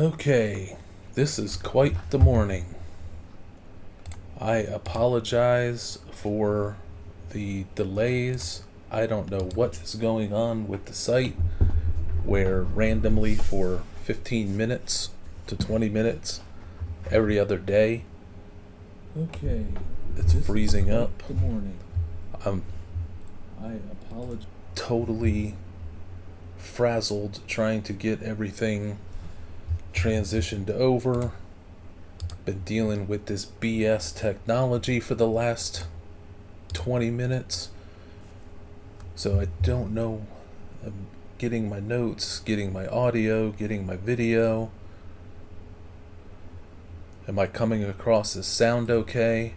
Okay, this is quite the morning. I apologize for the delays. I don't know what is going on with the site where randomly for 15 minutes to 20 minutes every other day Okay, it's this freezing is up. the morning. I'm I apologize. totally frazzled trying to get everything transitioned over. Been dealing with this BS technology for the last 20 minutes. So I don't know. I'm getting my notes, getting my audio, getting my video. Am I coming across as sound okay?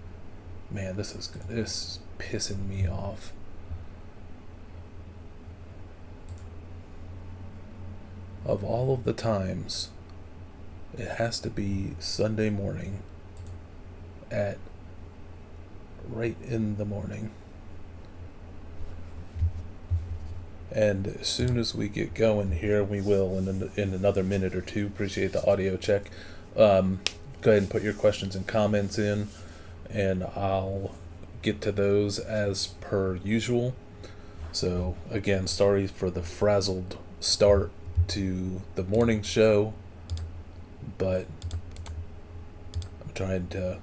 Man, this is pissing me off. Of all of the times, it has to be Sunday morning at right in the morning. And as soon as we get going here, we will in another minute or two. Appreciate the audio check. Go ahead and put your questions and comments in, and I'll get to those as per usual. So again, sorry for the frazzled start to the morning show, but I'm trying to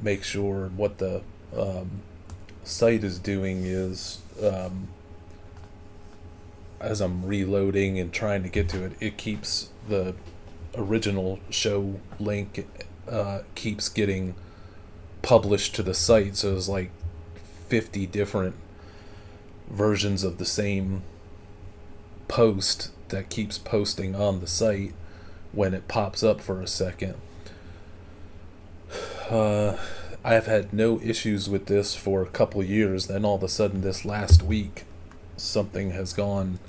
make sure what the site is doing is as I'm reloading and trying to get to it, it keeps the original show link keeps getting published to the site. So it's like 50 different versions of the same post that keeps posting on the site when it pops up for a second. I've had no issues with this for a couple of years. Then all of a sudden this last week, something has gone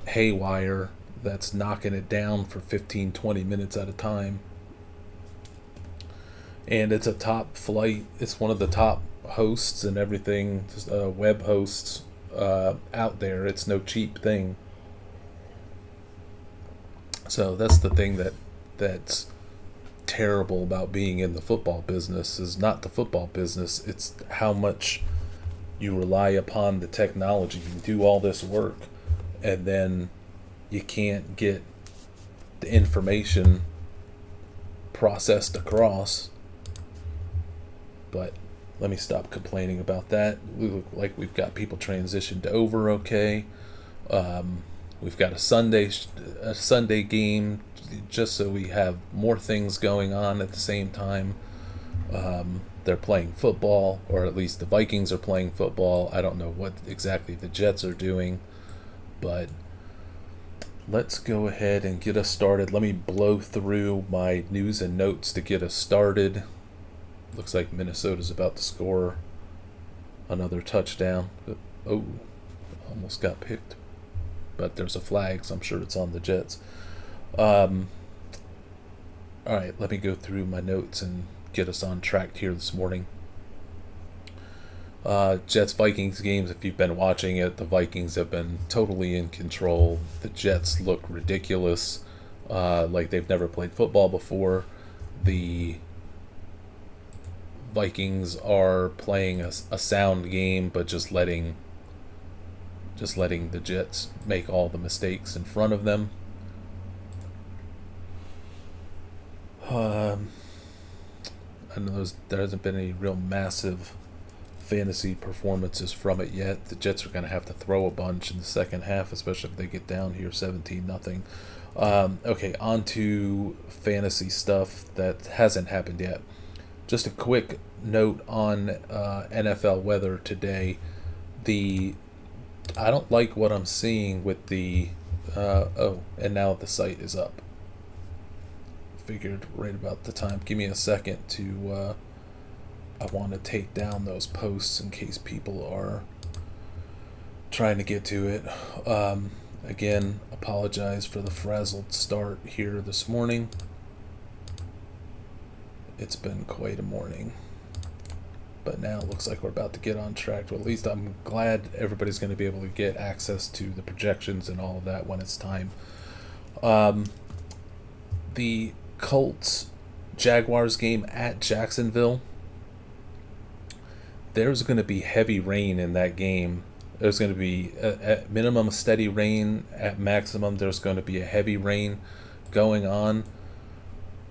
haywire that's knocking it down for 15-20 minutes at a time. And it's a top flight. It's one of the top hosts and everything, web hosts out there. It's no cheap thing. So that's the thing that's terrible about being in the football business is not the football business. It's how much you rely upon the technology. You do all this work and then you can't get the information processed across. But let me stop complaining about that. We look like we've got people transitioned over okay. We've got a Sunday game just so we have more things going on at the same time. They're playing football, or at least the Vikings are playing football. I don't know what exactly the Jets are doing, but let's go ahead and get us started. Let me blow through my news and notes to get us started. Looks like Minnesota's about to score another touchdown. Oh, almost got picked. But there's a flag, so I'm sure it's on the Jets. Alright, let me go through my notes and get us on track here this morning. Jets-Vikings games, if you've been watching it, the Vikings have been totally in control. The Jets look ridiculous, like they've never played football before. The Vikings are playing a sound game, but just letting the Jets make all the mistakes in front of them. I know there hasn't been any real massive fantasy performances from it yet. The Jets are going to have to throw a bunch in the second half, especially if they get down here 17-0. Okay, on to fantasy stuff that hasn't happened yet. Just a quick note on NFL weather today. I don't like what I'm seeing with the and now the site is up. Figured right about the time. Give me a second to I want to take down those posts in case people are trying to get to it. Again, apologize for the frazzled start here this morning. It's been quite a morning. But now it looks like we're about to get on track. Well, at least I'm glad everybody's going to be able to get access to the projections and all of that when it's time. the Colts Jaguars game at Jacksonville, there's going to be heavy rain in that game. There's going to be at minimum a steady rain. At maximum, there's going to be a heavy rain going on.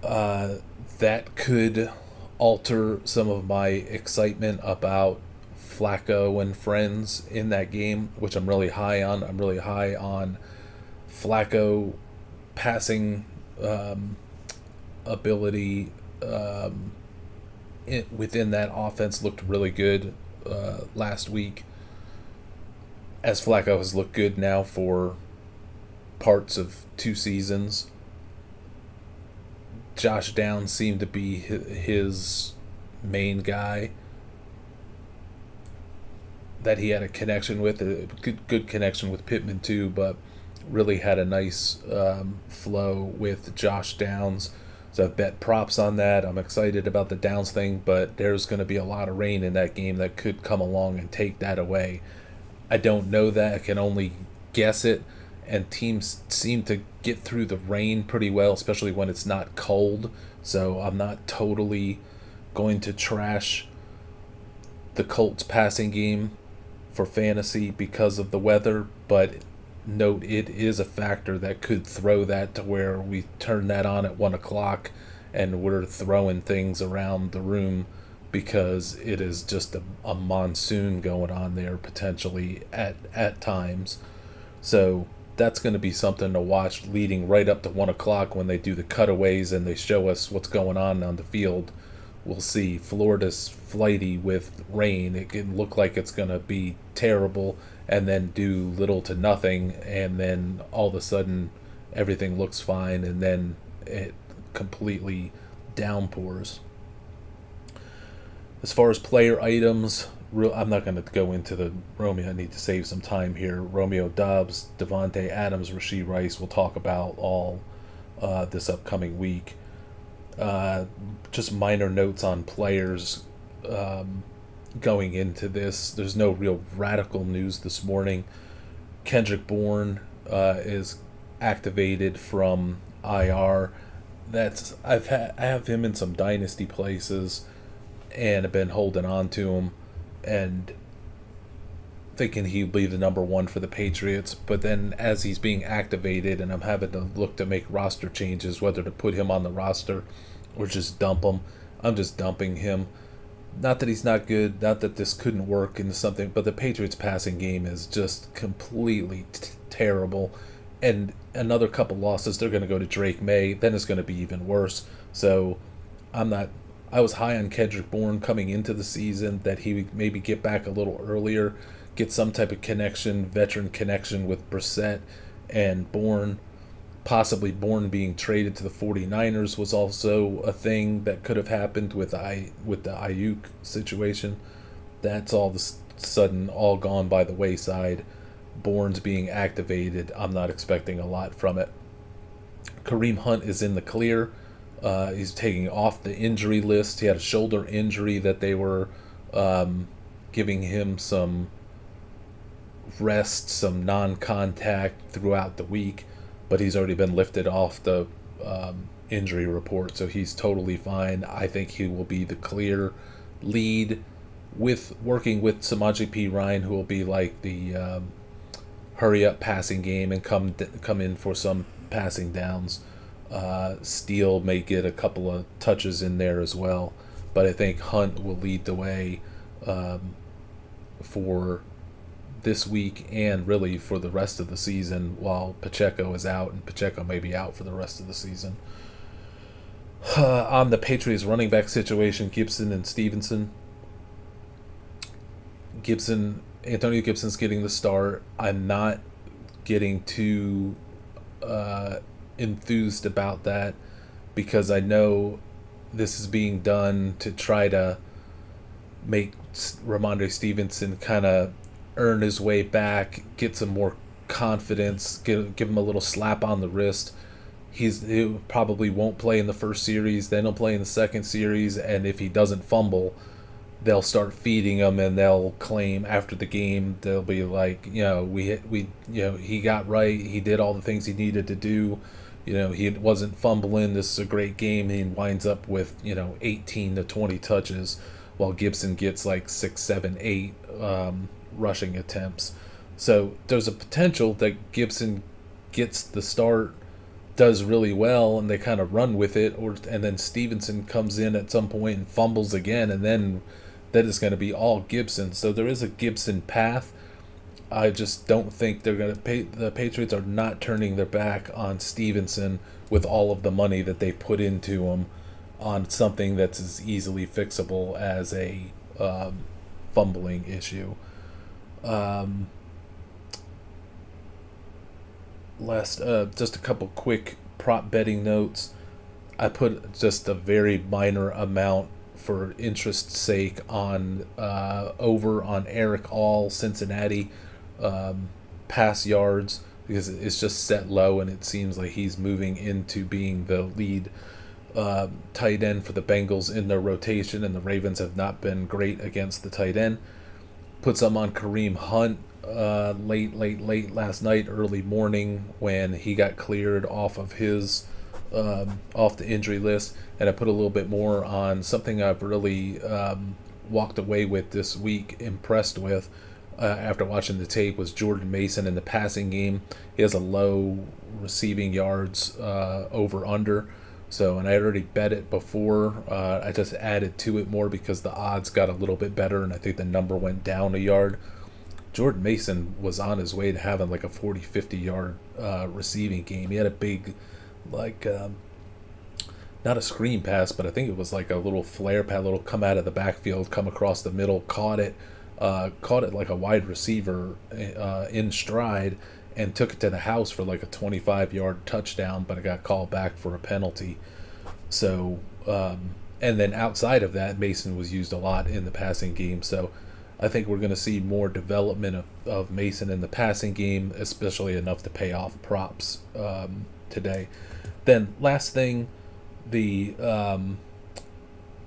That could alter some of my excitement about Flacco and friends in that game, which I'm really high on. I'm really high on Flacco passing ability within that offense looked really good last week. As Flacco has looked good now for parts of 2 seasons. Josh Downs seemed to be his main guy that he had a connection with, a good connection with Pittman too, but really had a nice flow with Josh Downs. So I've bet props on that. I'm excited about the Downs thing, but there's going to be a lot of rain in that game that could come along and take that away. I don't know that. I can only guess it. And teams seem to get through the rain pretty well, especially when it's not cold. So I'm not totally going to trash the Colts passing game for fantasy because of the weather, but note it is a factor that could throw that to where we turn that on at 1 o'clock and we're throwing things around the room because it is just a monsoon going on there potentially at times. So that's going to be something to watch leading right up to 1 o'clock when they do the cutaways and they show us what's going on the field. We'll see. Florida's flighty with rain. It can look like it's going to be terrible and then do little to nothing, and then all of a sudden everything looks fine and then it completely downpours. As far as player items, I'm not going to go into the Romeo. I need to save some time here. Romeo Doubs, Devontae Adams, Rashee Rice. We'll talk about all this upcoming week. Just minor notes on players going into this. There's no real radical news this morning. Kendrick Bourne is activated from IR. I have him in some dynasty places and have been holding on to him and thinking he'd be the number 1 for the Patriots. But then as he's being activated and I'm having to look to make roster changes, whether to put him on the roster or just dump him, I'm just dumping him. Not that he's not good, not that this couldn't work into something, but the Patriots passing game is just completely terrible. And another couple losses, they're going to go to Drake May, then it's going to be even worse. So I was high on Kendrick Bourne coming into the season, that he would maybe get back a little earlier, get some type of connection, veteran connection with Brissett and Bourne. Possibly Bourne being traded to the 49ers was also a thing that could have happened with the Ayuk situation. That's all of a sudden all gone by the wayside. Bourne's being activated. I'm not expecting a lot from it. Kareem Hunt is in the clear. He's taking off the injury list. He had a shoulder injury that they were giving him some rest, some non-contact throughout the week, but he's already been lifted off the injury report, so he's totally fine. I think he will be the clear lead with working with Samaje P. Ryan, who will be like the hurry-up passing game and come in for some passing downs. Steele may get a couple of touches in there as well, but I think Hunt will lead the way for this week and really for the rest of the season, while Pacheco is out, and Pacheco may be out for the rest of the season. On the Patriots running back situation, Gibson and Stevenson. Antonio Gibson's getting the start. I'm not getting too enthused about that because I know this is being done to try to make Ramondre Stevenson kind of earn his way back, get some more confidence, give him a little slap on the wrist. He probably won't play in the first series, then he'll play in the second series, and if he doesn't fumble, they'll start feeding him, and they'll claim after the game, they'll be like, he got right, he did all the things he needed to do, he wasn't fumbling. This is a great game. He winds up with 18 to 20 touches, while Gibson gets like 6, 7, 8 rushing attempts. So there's a potential that Gibson gets the start, does really well, and they kind of run with it, and then Stevenson comes in at some point and fumbles again, and then that is going to be all Gibson. So there is a Gibson path. I just don't think they're going to pay. The Patriots are not turning their back on Stevenson with all of the money that they put into him on something that's as easily fixable as a fumbling issue. Just a couple quick prop betting notes. I put just a very minor amount for interest's sake on over on Eric All, Cincinnati pass yards, because it's just set low and it seems like he's moving into being the lead tight end for the Bengals in their rotation, and the Ravens have not been great against the tight end. Put some on Kareem Hunt late last night, early morning, when he got cleared off of his off the injury list, and I put a little bit more on something I've really walked away with this week, impressed with after watching the tape, was Jordan Mason in the passing game. He has a low receiving yards over under. So, and I already bet it before. I just added to it more because the odds got a little bit better, and I think the number went down a yard. Jordan Mason was on his way to having like a 40, 50 yard receiving game. He had a big, like, not a screen pass, but I think it was like a little flare pass, little come out of the backfield, come across the middle, caught it like a wide receiver in stride, and took it to the house for like a 25-yard touchdown, but it got called back for a penalty. So, and then outside of that, Mason was used a lot in the passing game. So I think we're going to see more development of Mason in the passing game, especially enough to pay off props today. Then last thing, the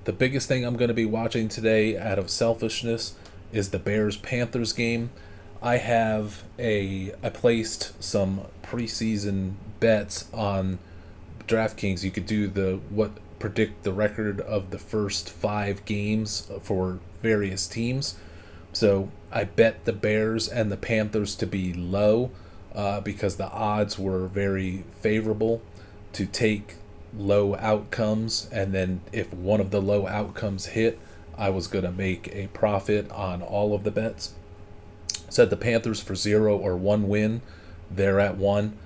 biggest thing I'm going to be watching today out of selfishness is the Bears-Panthers game. I placed some preseason bets on DraftKings. You could do predict the record of the first 5 games for various teams. So I bet the Bears and the Panthers to be low because the odds were very favorable to take low outcomes, and then if one of the low outcomes hit, I was going to make a profit on all of the bets. Said the Panthers for 0 or 1 win. They're at 1.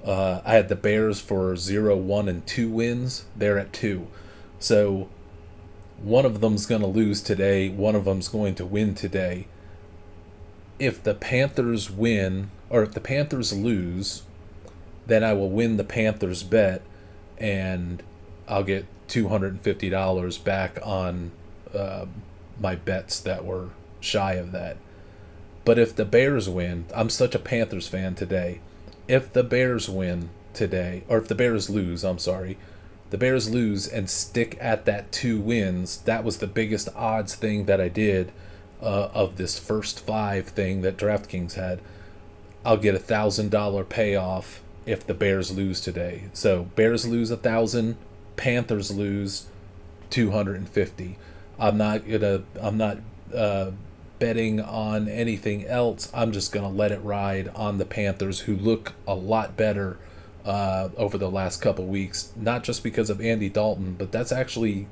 I had the Bears for 0, 1, and 2 wins. They're at 2. So one of them's going to lose today. One of them's going to win today. If the Panthers win, or if the Panthers lose, then I will win the Panthers bet, and I'll get $250 back on my bets that were shy of that. But if the Bears win, I'm such a Panthers fan today. If the Bears win today, or if the Bears lose, the Bears lose and stick at that 2 wins, that was the biggest odds thing that I did of this first 5 thing that DraftKings had. I'll get $1,000 payoff if the Bears lose today. So Bears lose 1,000, Panthers lose 250. I'm not betting on anything else. I'm just gonna let it ride on the Panthers, who look a lot better over the last couple weeks. Not just because of Andy Dalton, but that's actually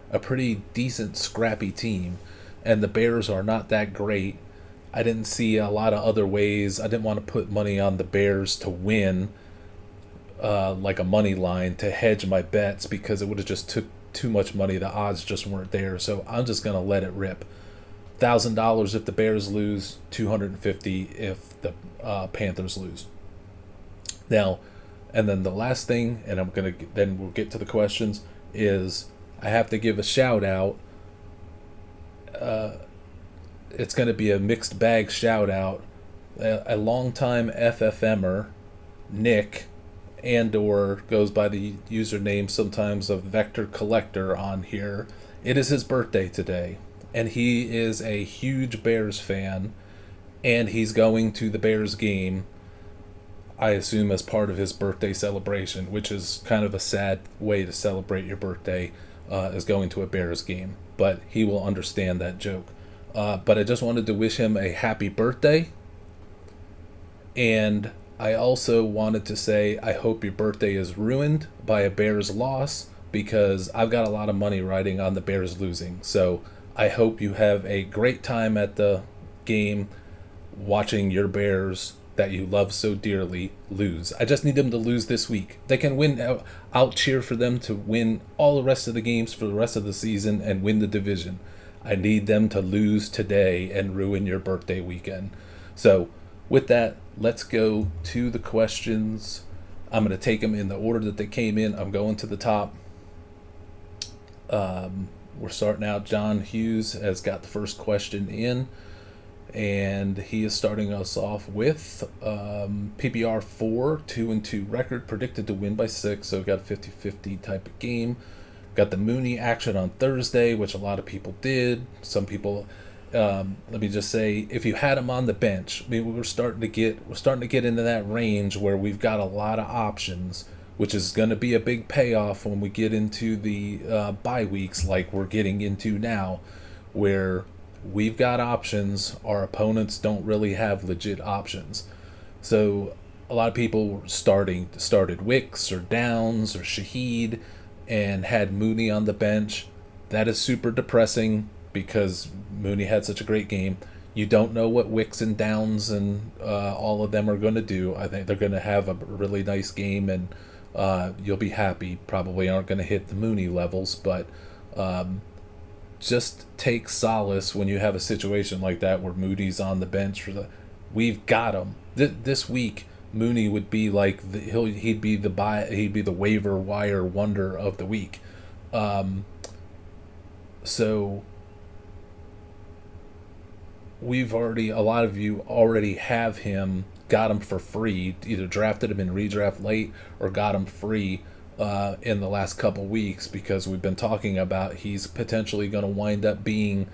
a pretty decent, scrappy team. And the Bears are not that great. I didn't see a lot of other ways. I didn't want to put money on the Bears to win, like a money line to hedge my bets, because it would have just took too much money. The odds just weren't there. So I'm just gonna let it rip. $1,000 if the Bears lose, $250 if the Panthers lose. Now, and then the last thing, and then we'll get to the questions, is I have to give a shout out. It's going to be a mixed bag shout out. A longtime FFMer, Nick, and/or goes by the username sometimes of Vector Collector on here. It is his birthday today, and he is a huge Bears fan, and he's going to the Bears game. I assume as part of his birthday celebration, which is kind of a sad way to celebrate your birthday, is going to a Bears game. But he will understand that joke. But I just wanted to wish him a happy birthday. And I also wanted to say I hope your birthday is ruined by a Bears loss because I've got a lot of money riding on the Bears losing. So I hope you have a great time at the game watching your Bears that you love so dearly lose. I just need them to lose this week. They can win. I'll cheer for them to win all the rest of the games for the rest of the season and win the division. I need them to lose today and ruin your birthday weekend. So, with that, let's go to the questions. I'm going to take them in the order that they came in. I'm going to the top. We're starting out. John Hughes has got the first question in. And he is starting us off with PPR 4, 2-2 record, predicted to win by 6, so got a 50-50 type of game. Got the Mooney action on Thursday, which a lot of people did. Some people, let me just say, if you had him on the bench, I mean, we're starting to get into that range where we've got a lot of options, which is going to be a big payoff when we get into the bye weeks like we're getting into now, where we've got options. Our opponents don't really have legit options. So a lot of people started Wicks or Downs or Shaheed and had Mooney on the bench. That is super depressing because Mooney had such a great game. You don't know what Wicks and Downs and all of them are going to do. I think they're going to have a really nice game and you'll be happy. Probably aren't going to hit the Mooney levels, but just take solace when you have a situation like that where Moody's on the bench for the. We've got him this week. Mooney would be like he'd be the waiver wire wonder of the week. So a lot of you already have him, got him for free, either drafted him in redraft late or got him free in the last couple weeks because we've been talking about he's potentially going to wind up being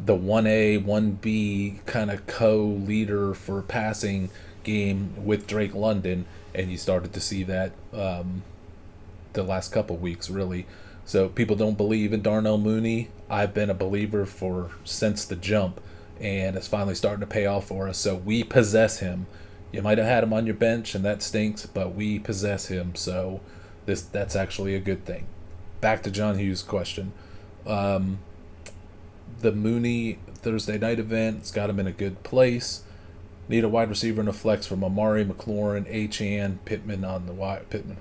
the 1A, 1B kind of co-leader for passing game with Drake London, and you started to see that the last couple weeks, really. So people don't believe in Darnell Mooney. I've been a believer since the jump, and it's finally starting to pay off for us. So we possess him. You might have had him on your bench, and that stinks, but we possess him, so that's actually a good thing. Back to John Hughes' question. The Mooney Thursday night event, it's got him in a good place. Need a wide receiver and a flex from Amari, McLaurin, Achane, Pittman on the wire. Pittman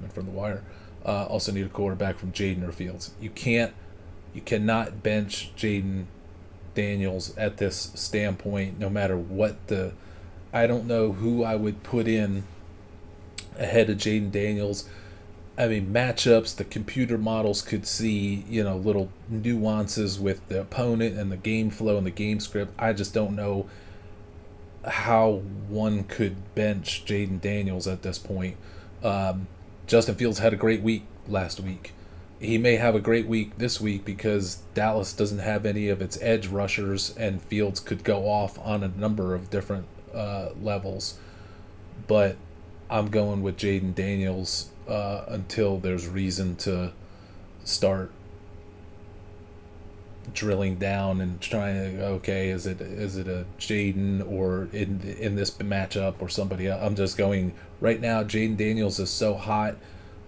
from the wire. Also need a quarterback from Jaden or Fields. You cannot bench Jaden Daniels at this standpoint, no matter what I don't know who I would put in ahead of Jaden Daniels. I mean, matchups, the computer models could see, little nuances with the opponent and the game flow and the game script. I just don't know how one could bench Jaden Daniels at this point. Justin Fields had a great week last week. He may have a great week this week because Dallas doesn't have any of its edge rushers, and Fields could go off on a number of different levels. But I'm going with Jaden Daniels until there's reason to start drilling down and trying to, okay, is it a Jaden or in this matchup or somebody else? I'm just going right now. Jaden Daniels is so hot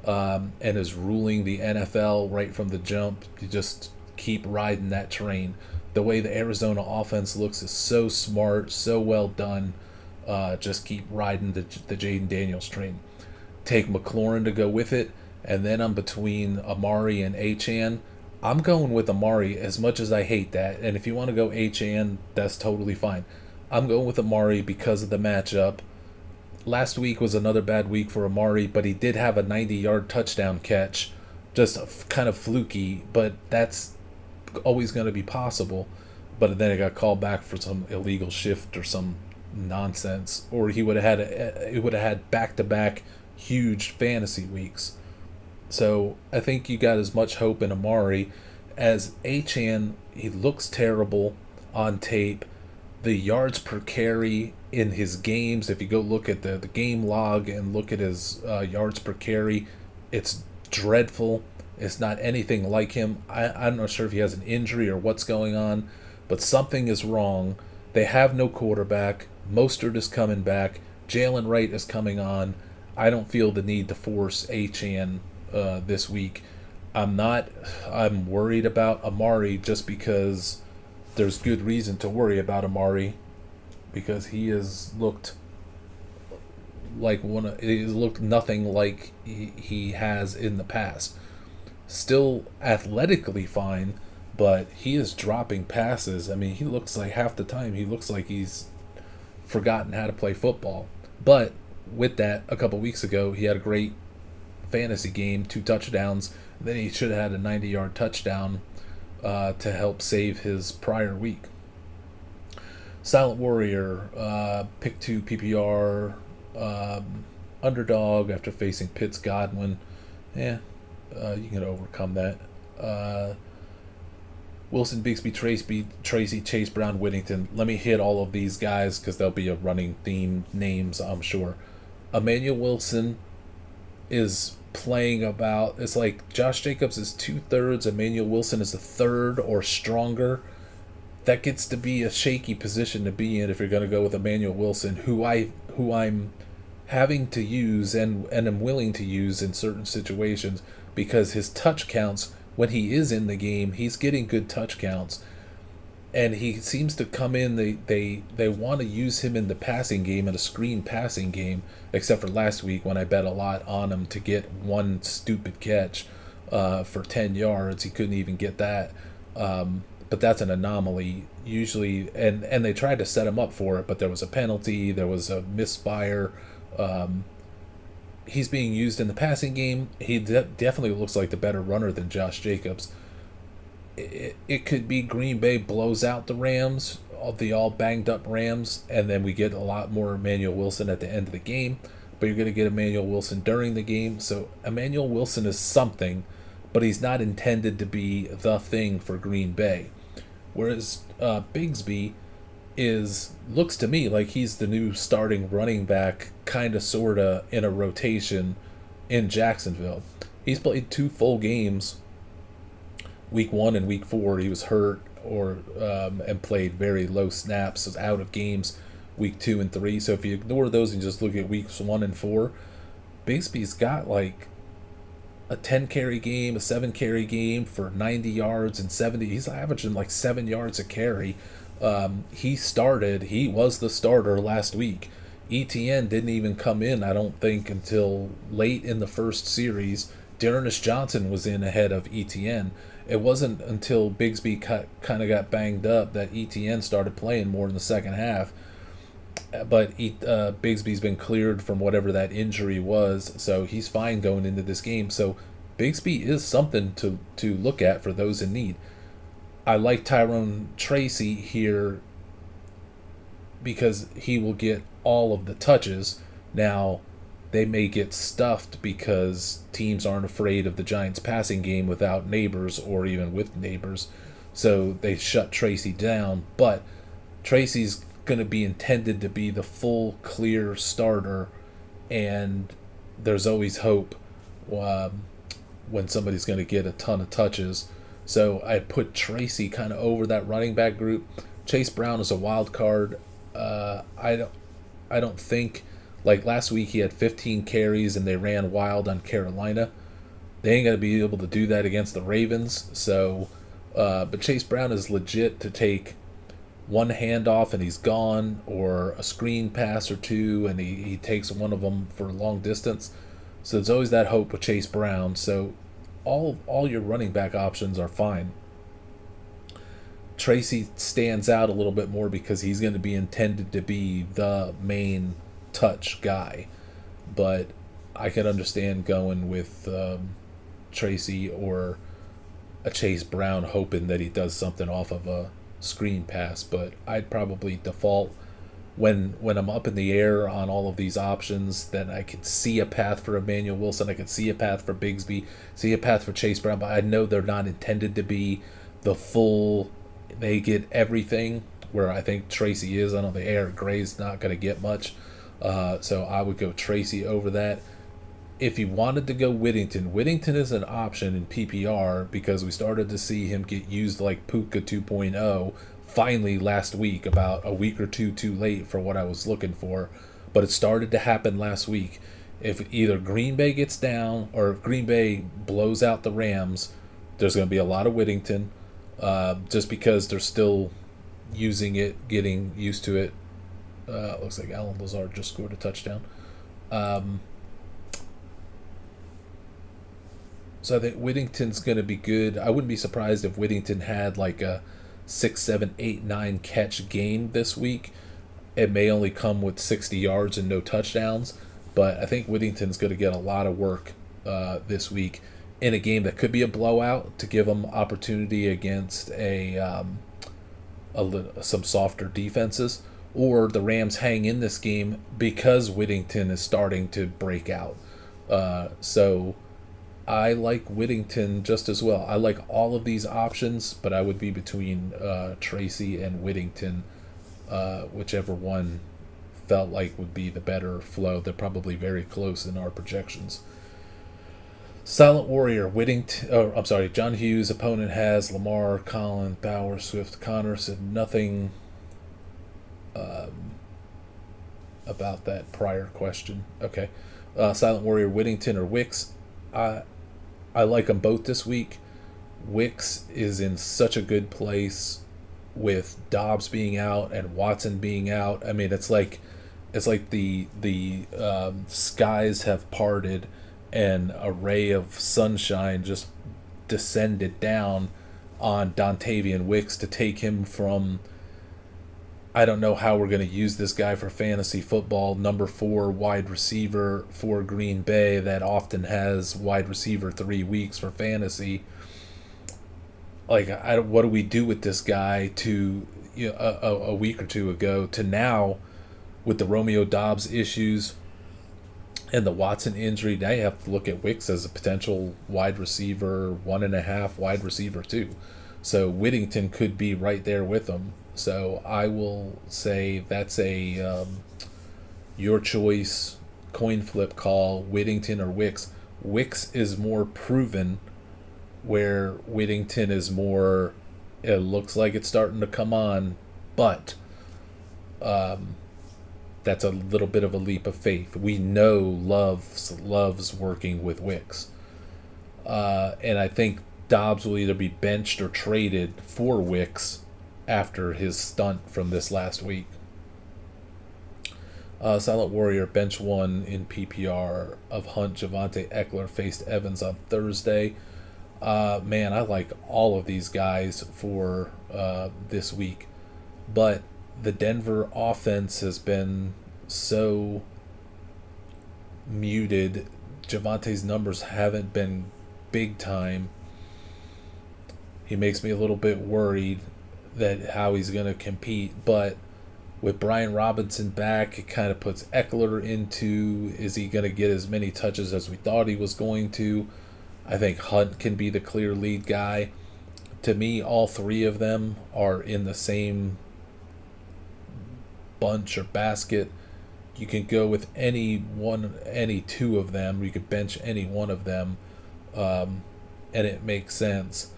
and is ruling the NFL right from the jump. You just keep riding that train. The way the Arizona offense looks is so smart, so well done. Just keep riding the Jaden Daniels train. Take McLaurin to go with it, and then I'm between Amari and Achane. I'm going with Amari as much as I hate that, and if you want to go Achane, that's totally fine. I'm going with Amari because of the matchup. Last week was another bad week for Amari, but he did have a 90-yard touchdown catch. Just kind of fluky, but that's always going to be possible. But then it got called back for some illegal shift or some nonsense, or he would have had back-to-back huge fantasy weeks. So I think you got as much hope in Amari as Achane. He looks terrible on tape, the yards per carry in his games, if you go look at the game log and look at his yards per carry, it's dreadful. It's not anything like him. I'm not sure if he has an injury or what's going on, but something is wrong. They have no quarterback. Mostert is coming back. Jalen Wright is coming on. I don't feel the need to force Achane this week. I'm not. I'm worried about Amari just because there's good reason to worry about Amari because he has looked like he's looked nothing like he has in the past. Still athletically fine, but he is dropping passes. I mean, he looks like half the time he looks like he's forgotten how to play football. But with that, a couple weeks ago, he had a great fantasy game, 2 touchdowns. Then he should have had a 90-yard touchdown to help save his prior week. Silent Warrior, pick 2 PPR, underdog after facing Pitts Godwin. Yeah, you can overcome that. Wilson, Bixby, Tracy, Chase Brown, Whittington. Let me hit all of these guys because they'll be a running theme names, I'm sure. Emmanuel Wilson is playing about, it's like Josh Jacobs is 2/3, Emmanuel Wilson is a third or stronger. That gets to be a shaky position to be in if you're going to go with Emmanuel Wilson, who I'm having to use and am willing to use in certain situations because his touch counts when he is in the game, he's getting good touch counts. And he seems to come in, they want to use him in the passing game, in a screen passing game, except for last week when I bet a lot on him to get one stupid catch for 10 yards. He couldn't even get that. But that's an anomaly usually, and they tried to set him up for it, but there was a penalty, there was a misfire. He's being used in the passing game. He definitely looks like the better runner than Josh Jacobs. It could be Green Bay blows out the Rams, the all banged up Rams, and then we get a lot more Emmanuel Wilson at the end of the game. But you're going to get Emmanuel Wilson during the game. So Emmanuel Wilson is something, but he's not intended to be the thing for Green Bay. Whereas Bigsby looks to me like he's the new starting running back, kind of, sort of, in a rotation in Jacksonville. He's played 2 full games. Week 1 and week 4, he was hurt and played very low snaps, was out of games week 2 and 3. So if you ignore those and just look at weeks 1 and 4, Bigsby's got like a 10 carry game, a 7 carry game for 90 yards and 70. He's averaging like 7 yards a carry. He was the starter last week. ETN didn't even come in, I don't think, until late in the first series. Dearness Johnson was in ahead of ETN. It wasn't until Bigsby kind of got banged up that ETN started playing more in the second half. But Bigsby's been cleared from whatever that injury was, so he's fine going into this game. So Bigsby is something to look at for those in need. I like Tyrone Tracy here because he will get all of the touches. Now, they may get stuffed because teams aren't afraid of the Giants' passing game without Neighbors or even with Neighbors. So they shut Tracy down. But Tracy's going to be intended to be the full, clear starter. And there's always hope when somebody's going to get a ton of touches. So I put Tracy kind of over that running back group. Chase Brown is a wild card. I don't think, like last week he had 15 carries and they ran wild on Carolina. They ain't going to be able to do that against the Ravens. So, but Chase Brown is legit to take one handoff and he's gone, or a screen pass or 2 and he takes one of them for long distance. So there's always that hope with Chase Brown. So all your running back options are fine. Tracy stands out a little bit more because he's going to be intended to be the main touch guy. But I can understand going with Tracy or a Chase Brown, hoping that he does something off of a screen pass. But I'd probably default when I'm up in the air on all of these options, then I could see a path for Emmanuel Wilson, I could see a path for Bigsby, see a path for Chase Brown, but I know they're not intended to be the full, they get everything. where I think Tracy is. I don't think Eric Gray's not going to get much. So I would go Tracy over that. If you wanted to go Whittington, Whittington is an option in PPR because we started to see him get used like Puka 2.0 finally last week, about a week or two too late for what I was looking for. But it started to happen last week. If either Green Bay gets down or if Green Bay blows out the Rams, there's going to be a lot of Whittington just because they're still using it, getting used to it. Looks like Alan Lazard just scored a touchdown. So I think Whittington's going to be good. I wouldn't be surprised if Whittington had like a 6, 7, 8, 9 catch game this week. It may only come with 60 yards and no touchdowns, but I think Whittington's going to get a lot of work this week in a game that could be a blowout to give them opportunity against some softer defenses, or the Rams hang in this game because Whittington is starting to break out. So I like Whittington just as well. I like all of these options, but I would be between Tracy and Whittington, whichever one felt like would be the better flow. They're probably very close in our projections. Silent Warrior, John Hughes. Opponent has Lamar, Collins, Bauer, Swift, Connor. Said nothing about that prior question. Okay. Silent Warrior, Whittington or Wicks. I like them both this week. Wicks is in such a good place with Dobbs being out and Watson being out. I mean, it's like the skies have parted and a ray of sunshine just descended down on Dontavian Wicks to take him from, I don't know how we're going to use this guy for fantasy football, number 4 wide receiver for Green Bay that often has wide receiver 3 weeks for fantasy. Like, what do we do with this guy to a week or two ago to now with the Romeo Dobbs issues and the Watson injury? Now you have to look at Wicks as a potential wide receiver 1.5, wide receiver 2. So Whittington could be right there with him. So I will say that's a your choice coin flip call, Whittington or Wicks. Wicks is more proven, where Whittington is more, it looks like it's starting to come on, but that's a little bit of a leap of faith. We know loves working with Wicks. And I think Dobbs will either be benched or traded for Wicks after his stunt from this last week. Silent Warrior, bench 1 in PPR of Hunt, Javonte, Eckler faced Evans on Thursday. Man, I like all of these guys for this week. But the Denver offense has been so muted. Javonte's numbers haven't been big time. He makes me a little bit worried that how he's going to compete. But with Brian Robinson back, it kind of puts Eckler into, is he going to get as many touches as we thought he was going to? I think Hunt can be the clear lead guy. To me, all 3 of them are in the same bunch or basket. You can go with any 2 of them. You could bench any one of them, and it makes sense.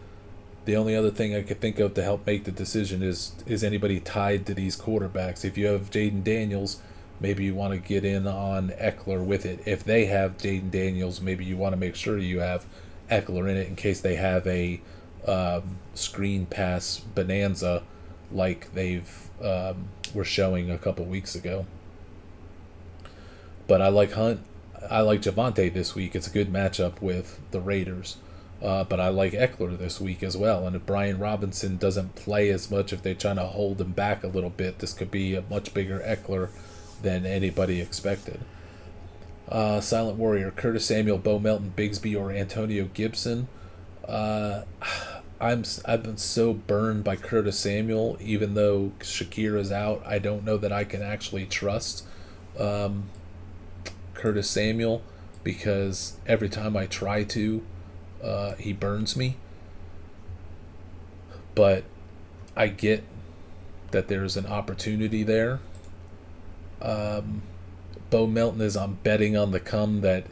The only other thing I could think of to help make the decision is anybody tied to these quarterbacks. If you have Jaden Daniels, maybe you want to get in on Eckler with it. If they have Jaden Daniels, maybe you want to make sure you have Eckler in it in case they have a screen pass bonanza like they've were showing a couple weeks ago. But I like Hunt. I like Javonte this week. It's a good matchup with the Raiders. But I like Eckler this week as well. And if Brian Robinson doesn't play as much, if they're trying to hold him back a little bit, this could be a much bigger Eckler than anybody expected. Silent Warrior, Curtis Samuel, Bo Melton, Bigsby, or Antonio Gibson. I've been so burned by Curtis Samuel, even though Shakir is out. I don't know that I can actually trust Curtis Samuel, because every time I try to, he burns me. But I get that there's an opportunity there. Bo Melton is, I'm betting on the come that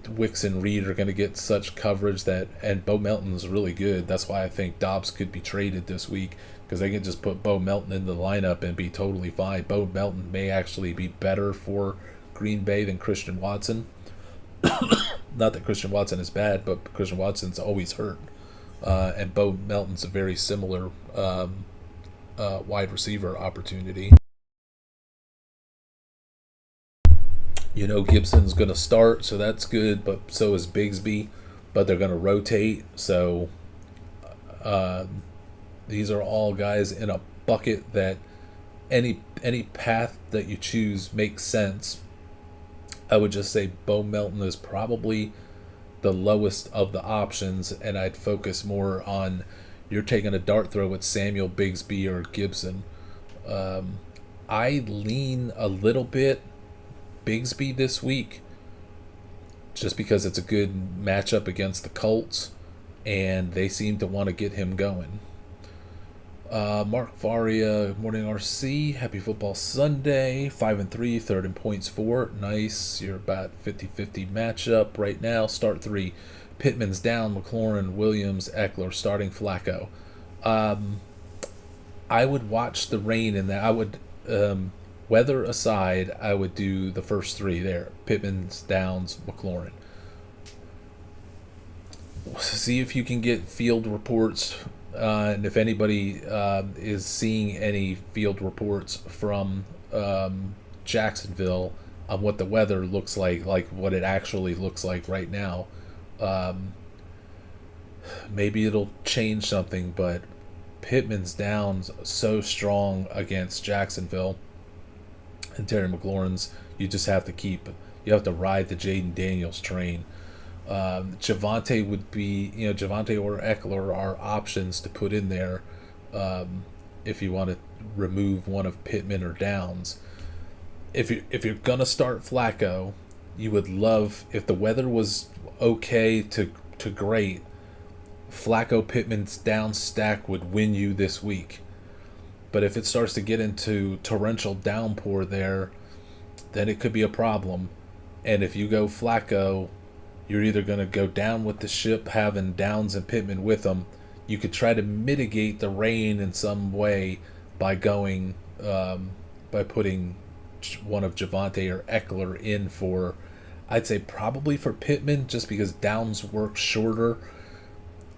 Wicks and Reed are going to get such coverage that, and Bo Melton's really good. That's why I think Dobbs could be traded this week, because they can just put Bo Melton in the lineup and be totally fine. Bo Melton may actually be better for Green Bay than Christian Watson. Not that Christian Watson is bad, but Christian Watson's always hurt. And Bo Melton's a very similar wide receiver opportunity. Gibson's going to start, so that's good, but so is Bigsby. But they're going to rotate, so these are all guys in a bucket that any path that you choose makes sense. I would just say Bo Melton is probably the lowest of the options, and I'd focus more on you're taking a dart throw with Samuel, Bigsby, or Gibson. I lean a little bit Bigsby this week just because it's a good matchup against the Colts, and they seem to want to get him going. Mark Faria, morning RC, happy football Sunday, 5-3, third in points for, nice, you're about 50-50 matchup right now, start 3, Pittman's down, McLaurin, Williams, Eckler, starting Flacco. I would watch the rain in that. I would, weather aside, I would do the first 3 there, Pittman's, Downs, McLaurin. See if you can get field reports. And if anybody is seeing any field reports from Jacksonville on what the weather looks like what it actually looks like right now, maybe it'll change something. But Pittman's down so strong against Jacksonville, and Terry McLaurin's, you have to ride the Jaden Daniels train. Javonte would be, Javonte or Eckler are options to put in there if you want to remove one of Pittman or Downs. If you're gonna start Flacco, you would love, if the weather was okay to great, Flacco Pittman's Downs stack would win you this week. But if it starts to get into torrential downpour there, then it could be a problem. And if you go Flacco, you're either going to go down with the ship having Downs and Pittman with them. You could try to mitigate the rain in some way by going, by putting one of Javonte or Eckler in for, I'd say probably for Pittman, just because Downs works shorter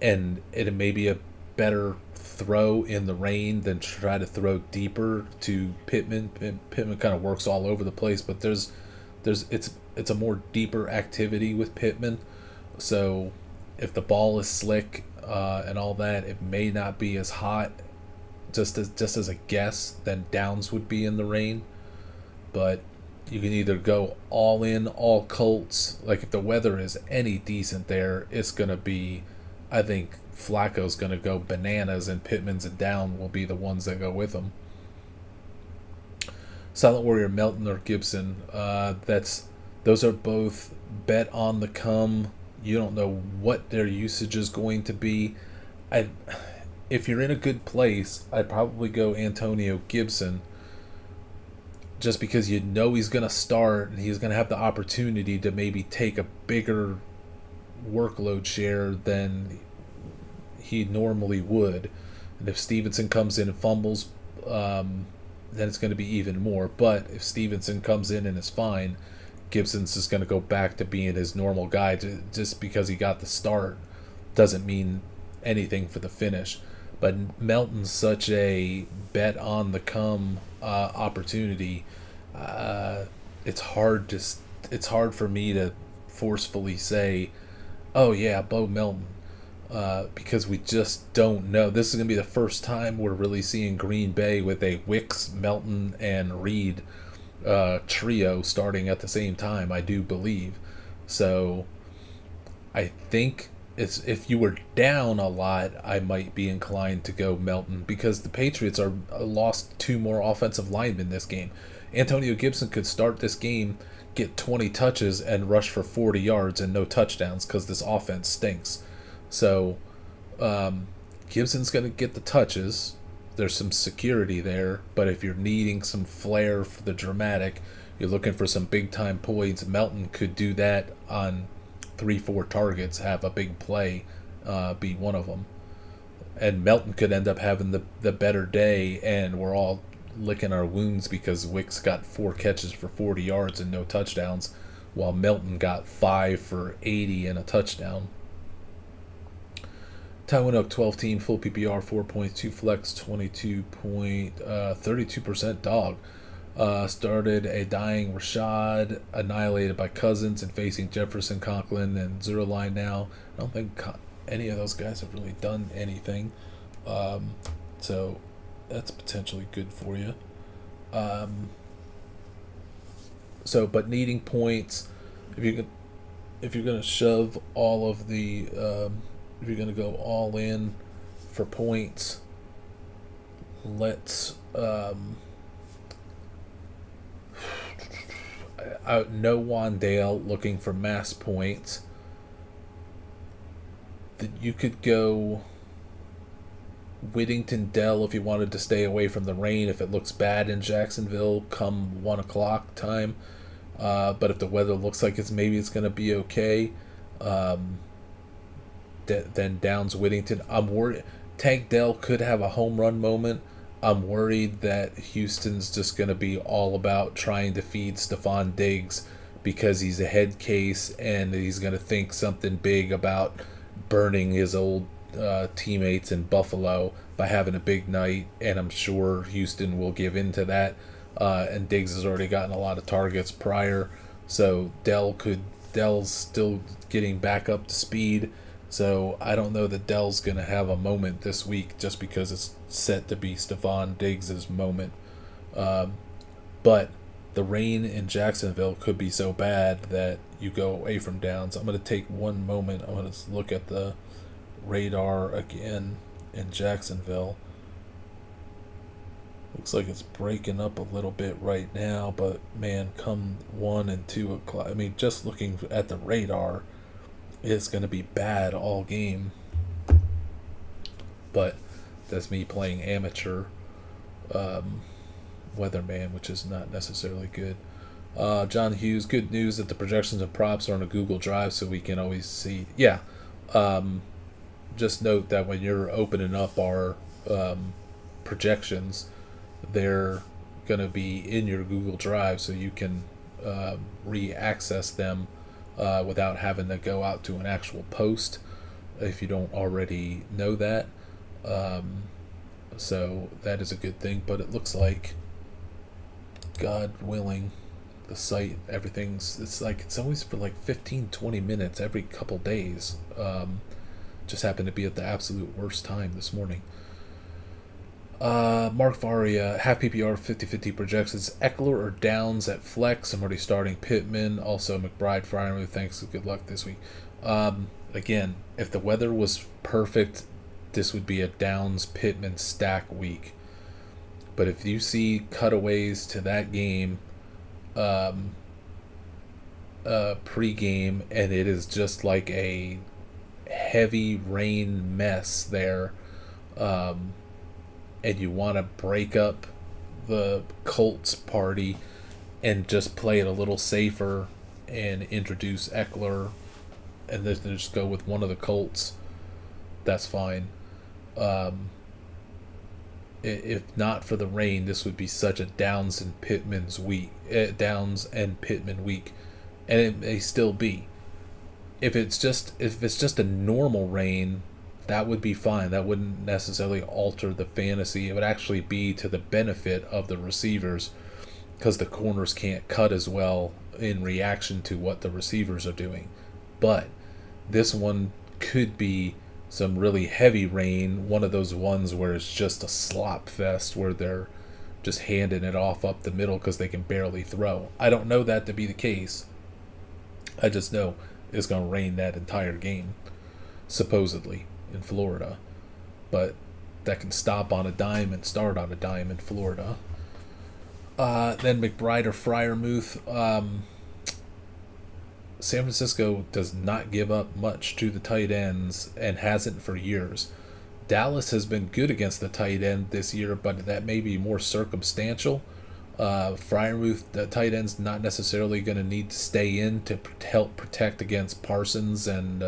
and it may be a better throw in the rain than try to throw deeper to Pittman. Pittman kind of works all over the place, but it's a more deeper activity with Pittman. So if the ball is slick and all that, it may not be as hot, just as a guess, than Downs would be in the rain. But you can either go all in, all Colts. Like if the weather is any decent there, it's going to be, I think Flacco's going to go bananas, and Pittman's and Down will be the ones that go with him. Silent Warrior, Melton or Gibson, those are both bet on the come. You don't know what their usage is going to be. If you're in a good place, I'd probably go Antonio Gibson, just because he's going to start and he's going to have the opportunity to maybe take a bigger workload share than he normally would. And if Stevenson comes in and fumbles, then it's going to be even more. But if Stevenson comes in and is fine, Gibson's just going to go back to being his normal guy. Just because he got the start doesn't mean anything for the finish. But Melton's such a bet on the come opportunity. It's hard for me to forcefully say, oh yeah, Bo Melton, because we just don't know. This is going to be the first time we're really seeing Green Bay with a Wicks, Melton, and Reed trio starting at the same time, I do believe. So I think if you were down a lot, I might be inclined to go Melton, because the Patriots are lost 2 more offensive linemen this game. Antonio Gibson could start this game, get 20 touches, and rush for 40 yards and no touchdowns, because this offense stinks. So Gibson's going to get the touches. there's some security there. But if you're needing some flair for the dramatic, you're looking for some big time points. Melton could do that on 3-4 targets, have a big play, be one of them. And Melton could end up having the better day, and we're all licking our wounds because Wicks got 4 catches for 40 yards and no touchdowns, while Melton got 5 for 80 and a touchdown. Tywin Oak 12 team, full PPR, 4.2 flex, 32% dog. Started a dying Rashad, annihilated by Cousins, and facing Jefferson, Conklin, and zero line now. I don't think any of those guys have really done anything. So that's potentially good for you. But needing points, if you're gonna shove all of the, if you're gonna go all in for points, let's no Wandale looking for mass points. You could go Whittington Dell if you wanted to stay away from the rain if it looks bad in Jacksonville come 1 o'clock time. But if the weather looks like it's going to be okay, then Downs Whittington. I'm worried Tank Dell could have a home run moment. I'm worried that Houston's just going to be all about trying to feed Stephon Diggs because he's a head case and he's going to think something big about burning his old teammates in Buffalo by having a big night, and I'm sure Houston will give in to that. And Diggs has already gotten a lot of targets prior, so Dell's still getting back up to speed. So I don't know that Dell's going to have a moment this week just because it's set to be Stephon Diggs' moment. But the rain in Jacksonville could be so bad that you go away from Downs. I'm going to take one moment. I'm going to look at the radar again in Jacksonville. Looks like it's breaking up a little bit right now, but man, come 1 and 2 o'clock. I mean, just looking at the radar, it's going to be bad all game. But that's me playing amateur weatherman, which is not necessarily good. John Hughes, good news that the projections and props are on a Google Drive so we can always see. Yeah. Just note that when you're opening up our projections, they're going to be in your Google Drive so you can re-access them without having to go out to an actual post if you don't already know that. So that is a good thing, but it looks like, God willing, the site, it's always for like 15-20 minutes every couple days. Just happened to be at the absolute worst time this morning. Mark Varia, half PPR, 50-50 projections. Eckler or Downs at flex. I'm already starting Pittman. Also McBride, Fryer. Thanks. Good luck this week. Again, if the weather was perfect, this would be a Downs Pittman stack week. But if you see cutaways to that game, pre-game, and it is just like a heavy rain mess there, and you want to break up the Colts party and just play it a little safer and introduce Eckler and then just go with one of the Colts, that's fine. If not for the rain, this would be such a Downs and Pittman week, and it may still be. If it's just a normal rain, that would be fine. That wouldn't necessarily alter the fantasy. It would actually be to the benefit of the receivers because the corners can't cut as well in reaction to what the receivers are doing. But this one could be some really heavy rain, one of those ones where it's just a slop fest where they're just handing it off up the middle because they can barely throw. I don't know that to be the case. I just know it's going to rain that entire game, supposedly, in Florida. But that can stop on a dime and start on a dime in Florida. Then McBride or Freiermuth. San Francisco does not give up much to the tight ends and hasn't for years. Dallas has been good against the tight end this year, but that may be more circumstantial. Freiermuth, the tight end's not necessarily going to need to stay in to help protect against Parsons and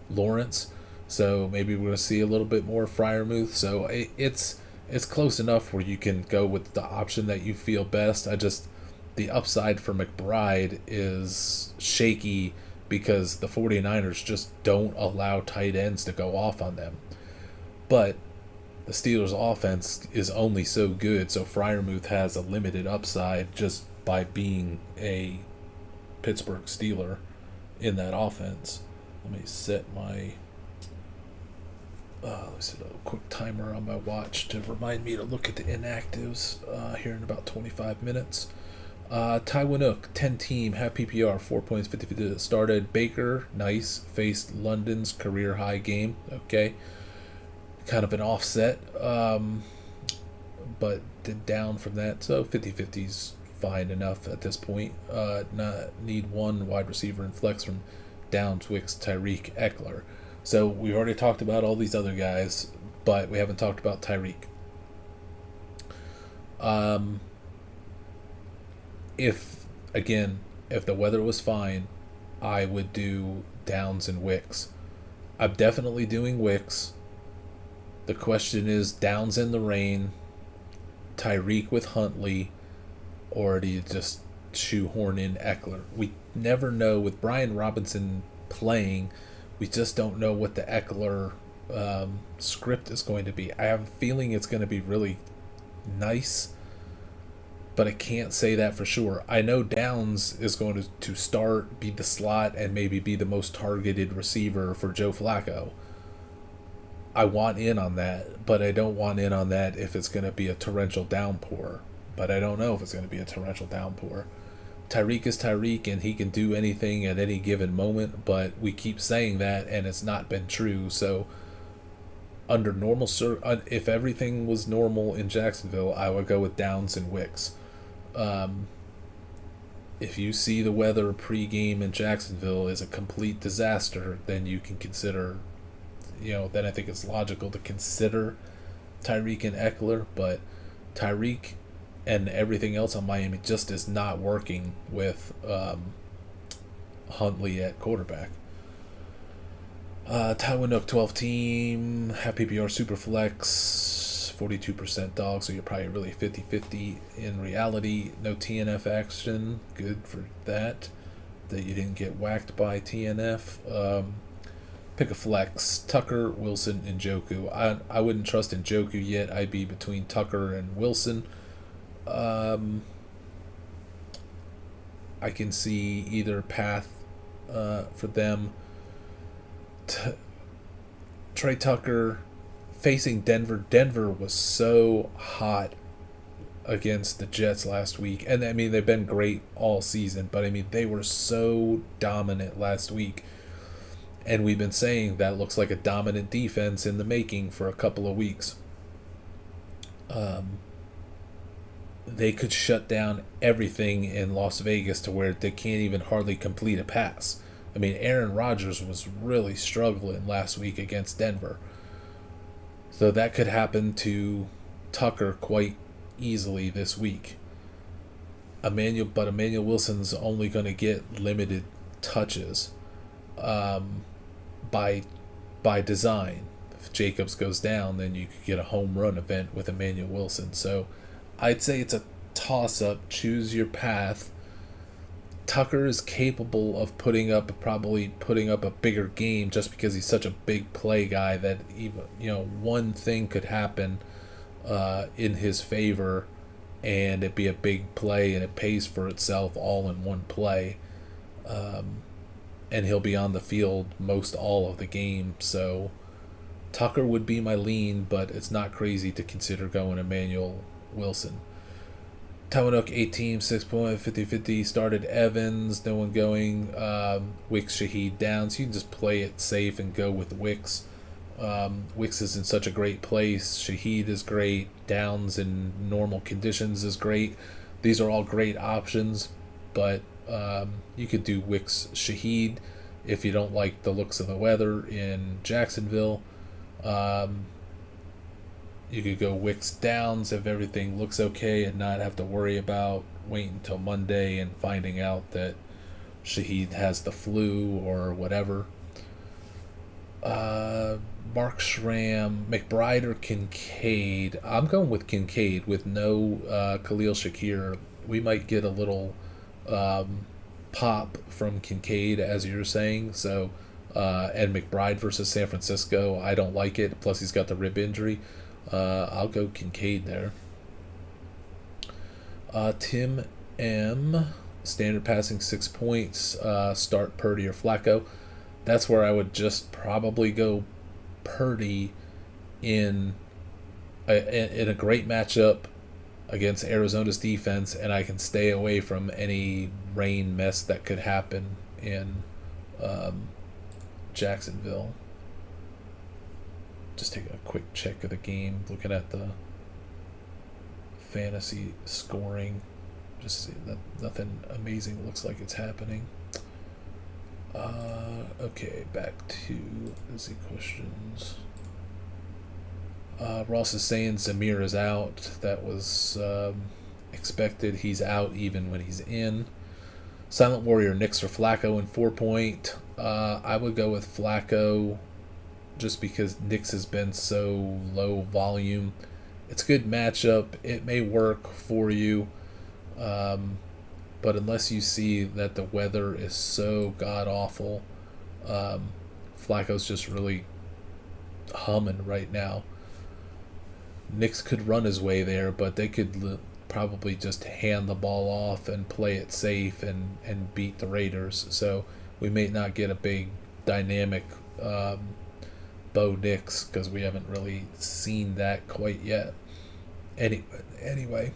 Lawrence. So maybe we're going to see a little bit more Freiermuth. So it's close enough where you can go with the option that you feel best. The upside for McBride is shaky because the 49ers just don't allow tight ends to go off on them. But the Steelers' offense is only so good, so Freiermuth has a limited upside just by being a Pittsburgh Steeler in that offense. Let me set my let's set a quick timer on my watch to remind me to look at the inactives here in about 25 minutes. Tywin Nook, 10 team, half PPR, 4 points, 50-50 started. Baker, nice, faced London's career high game. Okay. Kind of an offset, but down from that. So 50-50's fine enough at this point. Not need one wide receiver and flex from Downs, Wicks, Tyreek, Eckler. So we've already talked about all these other guys, but we haven't talked about Tyreek. If the weather was fine, I would do Downs and Wicks. I'm definitely doing Wicks. The question is Downs in the rain, Tyreek with Huntley, or do you just shoehorn in Eckler? We never know. With Brian Robinson playing, we just don't know what the Eckler script is going to be. I have a feeling it's going to be really nice, but I can't say that for sure. I know Downs is going to start, be the slot, and maybe be the most targeted receiver for Joe Flacco. I want in on that, but I don't want in on that if it's going to be a torrential downpour. But I don't know if it's going to be a torrential downpour. Tyreek is Tyreek, and he can do anything at any given moment, but we keep saying that, and it's not been true. So under normal, if everything was normal in Jacksonville, I would go with Downs and Wicks. If you see the weather pregame in Jacksonville is a complete disaster, then you can consider, then I think it's logical to consider Tyreek and Eckler, but Tyreek and everything else on Miami just is not working with Huntley at quarterback. Tywin Nook, 12 team, half PPR super flex, 42% dog, so you're probably really 50-50 in reality. No TNF action, good for that you didn't get whacked by TNF. Pick a flex, Tucker, Wilson, and Njoku. I wouldn't trust Njoku yet. I'd be between Tucker and Wilson. I can see either path for them. Trey Tucker facing Denver. Denver was so hot against the Jets last week. And, they've been great all season. But, they were so dominant last week. And we've been saying that looks like a dominant defense in the making for a couple of weeks. They could shut down everything in Las Vegas to where they can't even hardly complete a pass. Aaron Rodgers was really struggling last week against Denver. So that could happen to Tucker quite easily this week. Emmanuel Wilson's only going to get limited touches by design. If Jacobs goes down, then you could get a home run event with Emmanuel Wilson. So I'd say it's a toss-up. Choose your path. Tucker is capable of putting up a bigger game just because he's such a big play guy that even one thing could happen in his favor and it'd be a big play and it pays for itself all in one play. And he'll be on the field most all of the game. So Tucker would be my lean, but it's not crazy to consider going Emmanuel Wilson. Tywin 8 team, 6 point, 50-50. Started Evans, no one going. Wicks, Shaheed, Downs. You can just play it safe and go with Wicks. Wicks is in such a great place. Shaheed is great. Downs in normal conditions is great. These are all great options, but you could do Wicks, Shaheed if you don't like the looks of the weather in Jacksonville. Um, you could go Wicks Downs if everything looks okay and not have to worry about waiting until Monday and finding out that Shaheed has the flu or whatever. Uh, Mark Schramm, McBride or Kincaid. I'm going with Kincaid with no Khalil Shakir. We might get a little um, pop from Kincaid, as you're saying. So, and McBride versus San Francisco, I don't like it. Plus, he's got the rib injury. I'll go Kincaid there. Tim M. Standard passing 6 points. Start Purdy or Flacco. That's where I would just probably go Purdy in in a great matchup against Arizona's defense, and I can stay away from any rain mess that could happen in um, Jacksonville. Just take a quick check of the game, looking at the fantasy scoring. Just see that nothing amazing looks like it's happening. Okay, back to busy questions. Ross is saying Zamir is out. That was expected. He's out even when he's in. Silent Warrior, Knicks or Flacco in 4 point. I would go with Flacco just because Knicks has been so low volume. It's a good matchup. It may work for you. But unless you see that the weather is so god awful, Flacco's just really humming right now. Knicks could run his way there, but they could probably just hand the ball off and play it safe and beat the Raiders. So we may not get a big dynamic Bo Nix because we haven't really seen that quite yet. Anyway.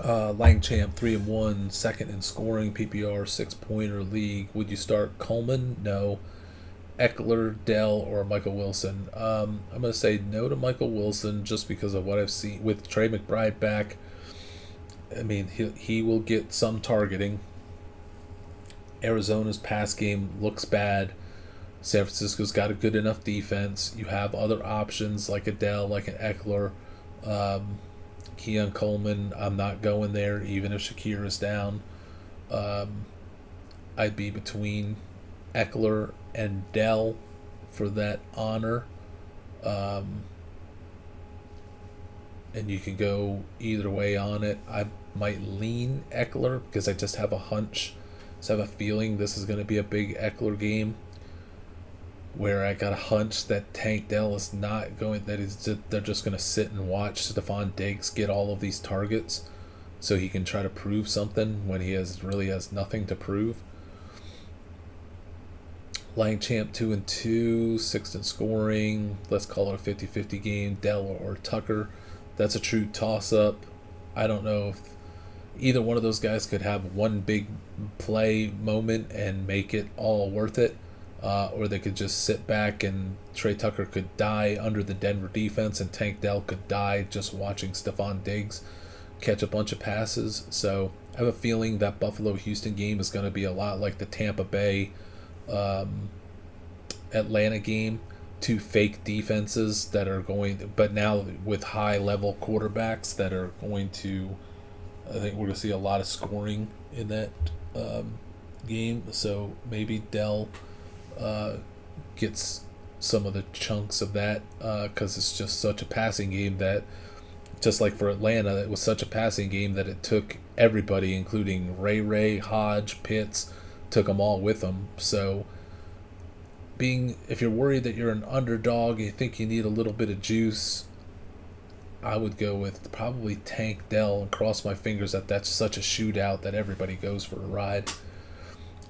Langchamp 3-1, second in scoring, PPR 6 pointer league. Would you start Coleman? No. Eckler, Dell, or Michael Wilson? I'm gonna say no to Michael Wilson just because of what I've seen with Trey McBride back. I mean, he will get some targeting. Arizona's pass game looks bad. San Francisco's got a good enough defense. You have other options like a Dell, like an Eckler. Keon Coleman, I'm not going there even if Shakir is down. I'd be between Eckler and Dell for that honor. And you can go either way on it. I might lean Eckler because I just have a hunch. So I have a feeling this is going to be a big Eckler game where I got a hunch that Tank Dell is not going, they're just going to sit and watch Stephon Diggs get all of these targets so he can try to prove something when he really has nothing to prove. Langchamp 2-2, sixth in scoring. Let's call it a 50-50 game. Dell or Tucker. That's a true toss-up. I don't know if either one of those guys could have one big play moment and make it all worth it. Or they could just sit back and Trey Tucker could die under the Denver defense and Tank Dell could die just watching Stephon Diggs catch a bunch of passes. So I have a feeling that Buffalo-Houston game is going to be a lot like the Tampa Bay Atlanta game. Two fake defenses that are going, but now with high-level quarterbacks that are going to, I think we're going to see a lot of scoring in that game. So maybe Dell gets some of the chunks of that because it's just such a passing game that, just like for Atlanta, it was such a passing game that it took everybody, including Ray, Hodge, Pitts, took them all with them. So if you're worried that you're an underdog, you think you need a little bit of juice, I would go with probably Tank Dell and cross my fingers that that's such a shootout that everybody goes for a ride.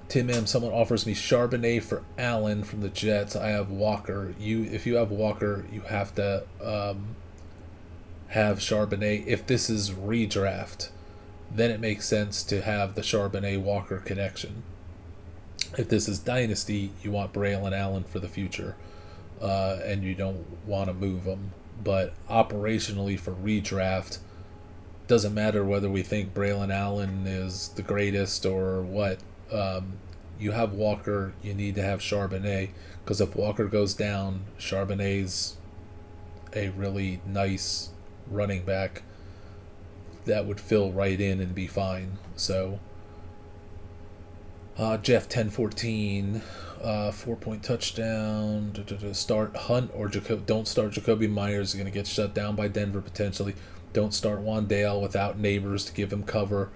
Tim M, someone offers me Charbonnet for Allen from the Jets. I have Walker. If you have Walker, you have to have Charbonnet. If this is redraft, then it makes sense to have the Charbonnet-Walker connection. If this is Dynasty, you want Braylon Allen for the future, and you don't want to move him. But operationally for redraft, doesn't matter whether we think Braylon Allen is the greatest or what. You have Walker, you need to have Charbonnet, because if Walker goes down, Charbonnet's a really nice running back that would fill right in and be fine. So, Jeff 1014, 4-point touchdown. Start Hunt or don't start Jacoby Myers. Going to get shut down by Denver potentially. Don't start Wandale without Neighbors to give him cover.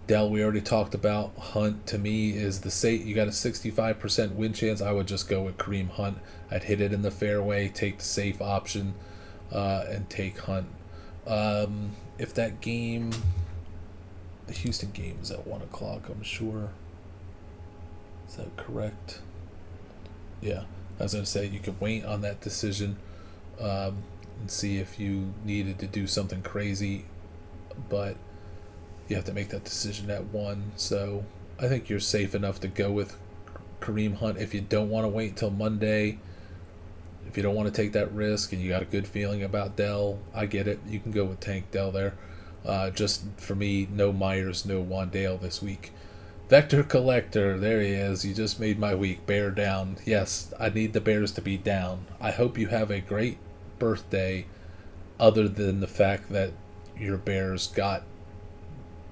Dell, we already talked about. Hunt, to me, is the safe. You got a 65% win chance. I would just go with Kareem Hunt. I'd hit it in the fairway, take the safe option, and take Hunt. If that game, the Houston game is at 1 o'clock, I'm sure. Is that correct? Yeah. I was going to say, you could wait on that decision and see if you needed to do something crazy, but you have to make that decision at 1. So I think you're safe enough to go with Kareem Hunt. If you don't want to wait until Monday, if you don't want to take that risk and you got a good feeling about Dell, I get it. You can go with Tank Dell there. Just for me, no Myers, no Wandale this week. Vector Collector, there he is. You just made my week. Bear down. Yes, I need the Bears to be down. I hope you have a great birthday, other than the fact that your Bears got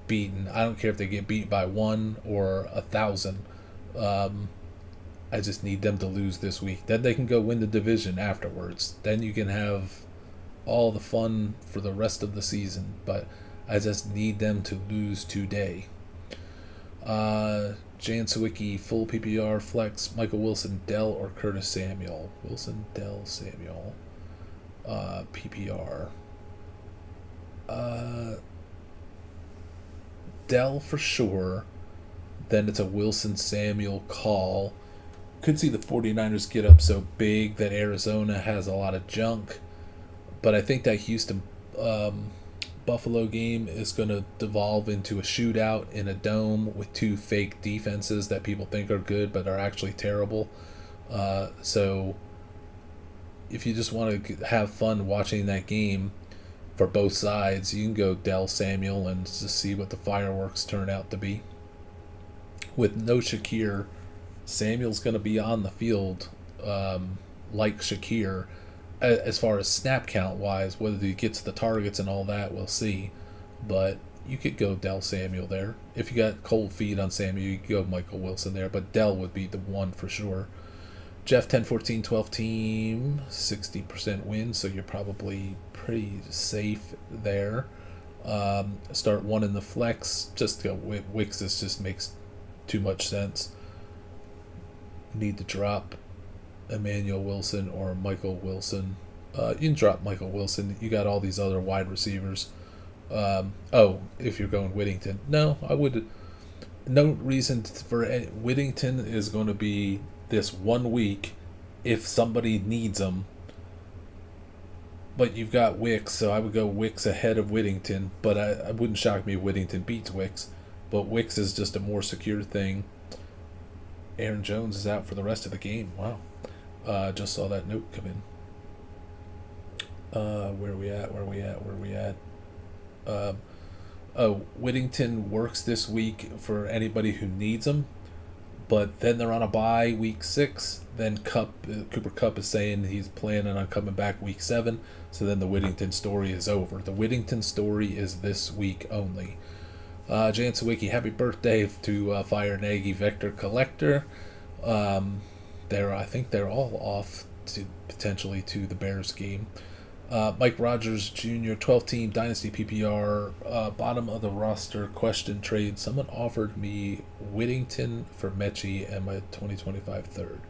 beaten. I don't care if they get beat by 1 or 1,000. I just need them to lose this week. Then they can go win the division afterwards. Then you can have all the fun for the rest of the season. But I just need them to lose today. Jan Sawicki, full PPR, flex, Michael Wilson, Dell, or Curtis Samuel. Wilson, Dell, Samuel. PPR. Dell for sure. Then it's a Wilson Samuel call. Could see the 49ers get up so big that Arizona has a lot of junk. But I think that Houston Buffalo game is going to devolve into a shootout in a dome with 2 fake defenses that people think are good but are actually terrible. So if you just want to have fun watching that game for both sides, you can go Dell Samuel and just see what the fireworks turn out to be. With no Shakir, Samuel's going to be on the field like Shakir. As far as snap count wise, whether he gets the targets and all that, we'll see. But you could go Dell Samuel there. If you got cold feet on Samuel, you could go Michael Wilson there. But Dell would be the one for sure. Jeff 10-14, 12 team, 60% win, so you're probably pretty safe there. Start 1 in the flex. Just go Wicks. This just makes too much sense. Need to drop Emmanuel Wilson or Michael Wilson. You can drop Michael Wilson. You got all these other wide receivers. If you're going Whittington. No, I would. No reason for Whittington is going to be this 1 week if somebody needs them. But you've got Wicks, so I would go Wicks ahead of Whittington. But I wouldn't shock me if Whittington beats Wicks. But Wicks is just a more secure thing. Aaron Jones is out for the rest of the game. Wow. Just saw that note come in. Where are we at? Whittington works this week for anybody who needs him, but then they're on a bye week 6. Then Cooper Kupp is saying he's planning on coming back week 7. So then the Whittington story is over. The Whittington story is this week only. Jan Sawicki, happy birthday to Fire Nagy Vector Collector. I think they're all off to potentially to the Bears game. Mike Rogers Jr., 12-team Dynasty PPR, bottom of the roster question trade. Someone offered me Whittington for Mechie and my 2025 third,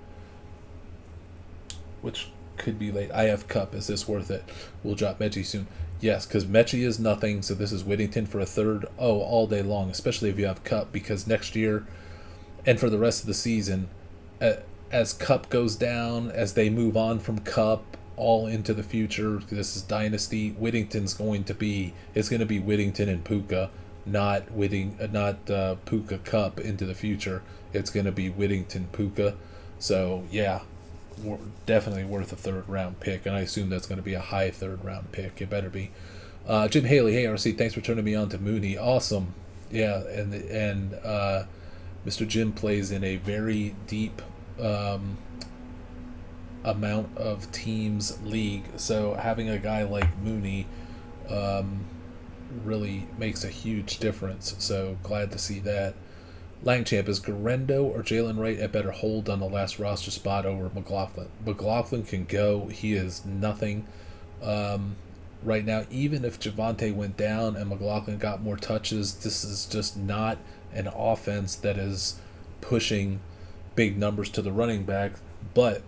which could be late. I have Cup. Is this worth it? We'll drop Mechie soon. Yes, because Mechie is nothing, so this is Whittington for a third. Oh, all day long, especially if you have Cup, because next year and for the rest of the season, as Cup goes down, as they move on from Cup all into the future, this is Dynasty. Whittington's going to be Whittington and Puka, not Puka Cup into the future. It's going to be Whittington Puka. So yeah, definitely worth a 3rd round pick, and I assume that's going to be a high 3rd round pick. It better be. Jim Haley, hey RC, thanks for turning me on to Mooney. Awesome. Yeah, and Mr. Jim plays in a very deep amount of teams league, so having a guy like Mooney really makes a huge difference. So glad to see that. Langchamp, is Garendo or Jalen Wright a better hold on the last roster spot over McLaughlin? McLaughlin can go. He is nothing right now. Even if Javonte went down and McLaughlin got more touches, this is just not an offense that is pushing big numbers to the running back. But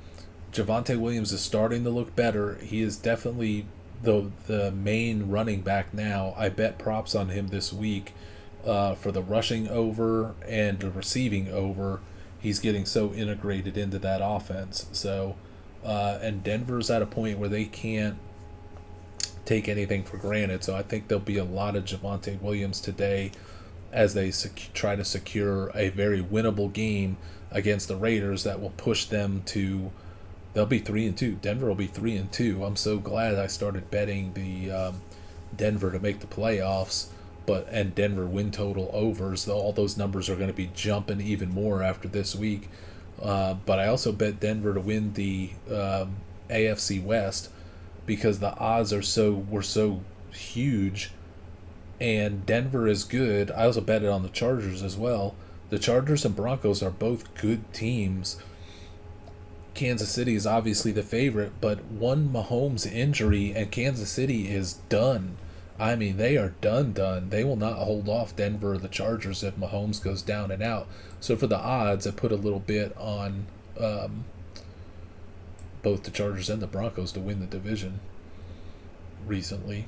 Javonte Williams is starting to look better. He is definitely the main running back now. I bet props on him this week for the rushing over and the receiving over. He's getting so integrated into that offense. So, and Denver's at a point where they can't take anything for granted. So I think there'll be a lot of Javonte Williams today as they try to secure a very winnable game against the Raiders that will push them to. They'll be 3-2. Denver will be 3-2. I'm so glad I started betting the Denver to make the playoffs, and Denver win total overs. All those numbers are going to be jumping even more after this week. But I also bet Denver to win the AFC West because the odds were so huge, and Denver is good. I also bet it on the Chargers as well. The Chargers and Broncos are both good teams. Kansas City is obviously the favorite, but one Mahomes injury and Kansas City is done. I mean, they are done. They will not hold off Denver or the Chargers if Mahomes goes down and out. So for the odds, I put a little bit on both the Chargers and the Broncos to win the division recently.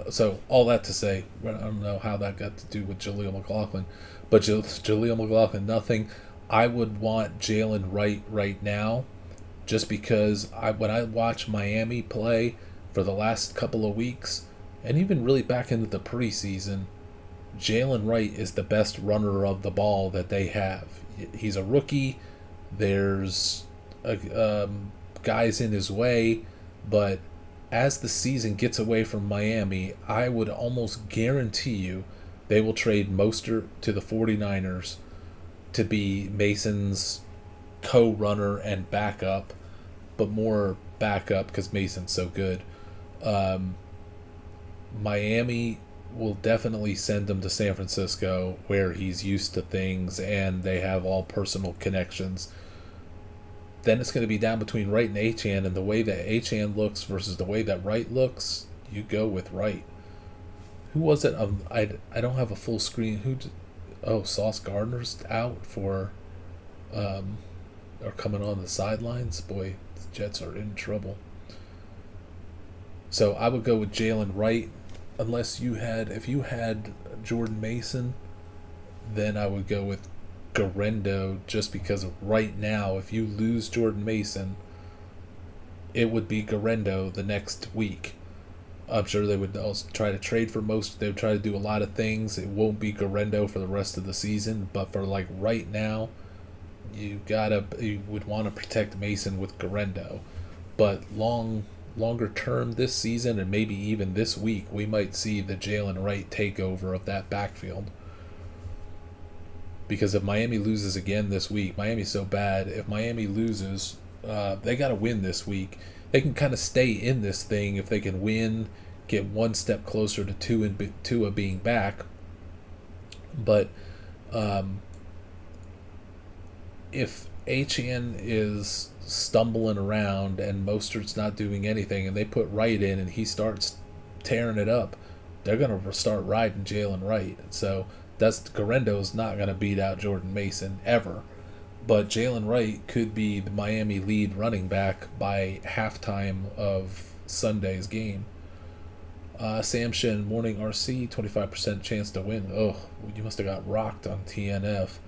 So all that to say, I don't know how that got to do with Jaleel McLaughlin, but Jaleel McLaughlin, nothing. I would want Jalen Wright right now, just because when I watch Miami play for the last couple of weeks, and even really back into the preseason, Jalen Wright is the best runner of the ball that they have. He's a rookie. There's guys in his way, but as the season gets away from Miami, I would almost guarantee you they will trade Mostert to the 49ers to be Mason's co-runner and backup, but more backup because Mason's so good. Miami will definitely send him to San Francisco where he's used to things and they have all personal connections. Then it's going to be down between Wright and Achane, and the way that Achane looks versus the way that Wright looks, you go with Wright. Who was it? I don't have a full screen. Sauce Gardner's out for, or coming on the sidelines. Boy, the Jets are in trouble. So I would go with Jalen Wright, if you had Jordan Mason, then I would go with Garendo, just because right now, if you lose Jordan Mason, it would be Garendo the next week. I'm sure they would also try to trade for most. They would try to do a lot of things. It won't be Garendo for the rest of the season, but for like right now, you would want to protect Mason with Garendo. But longer term this season and maybe even this week, we might see the Jalen Wright takeover of that backfield. Because if Miami loses again this week, Miami's so bad. If Miami loses, they got to win this week. They can kind of stay in this thing if they can win, get one step closer to Tua being back. But if Achane is stumbling around and Mostert's not doing anything, and they put Wright in and he starts tearing it up, they're going to start riding Jalen Wright. So Garendo's not going to beat out Jordan Mason ever. But Jalen Wright could be the Miami lead running back by halftime of Sunday's game. Sam Shin, Morning RC, 25% chance to win. Oh, you must have got rocked on TNF.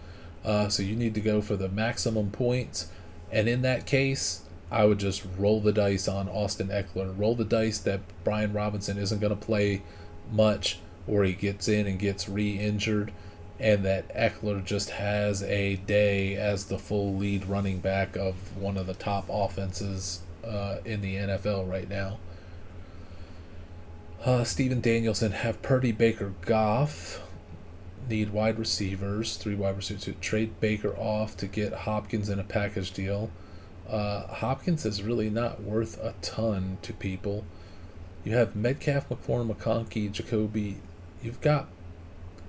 So you need to go for the maximum points. And in that case, I would just roll the dice on Austin Eckler. Roll the dice that Brian Robinson isn't going to play much, or he gets in and gets re-injured, and that Eckler just has a day as the full lead running back of one of the top offenses in the NFL right now. Steven Danielson have Purdy, Baker, Goff. Need wide receivers, 3 wide receivers. Trade Baker off to get Hopkins in a package deal. Hopkins is really not worth a ton to people. You have Metcalf, McLaurin, McConkey, Jacoby. You've got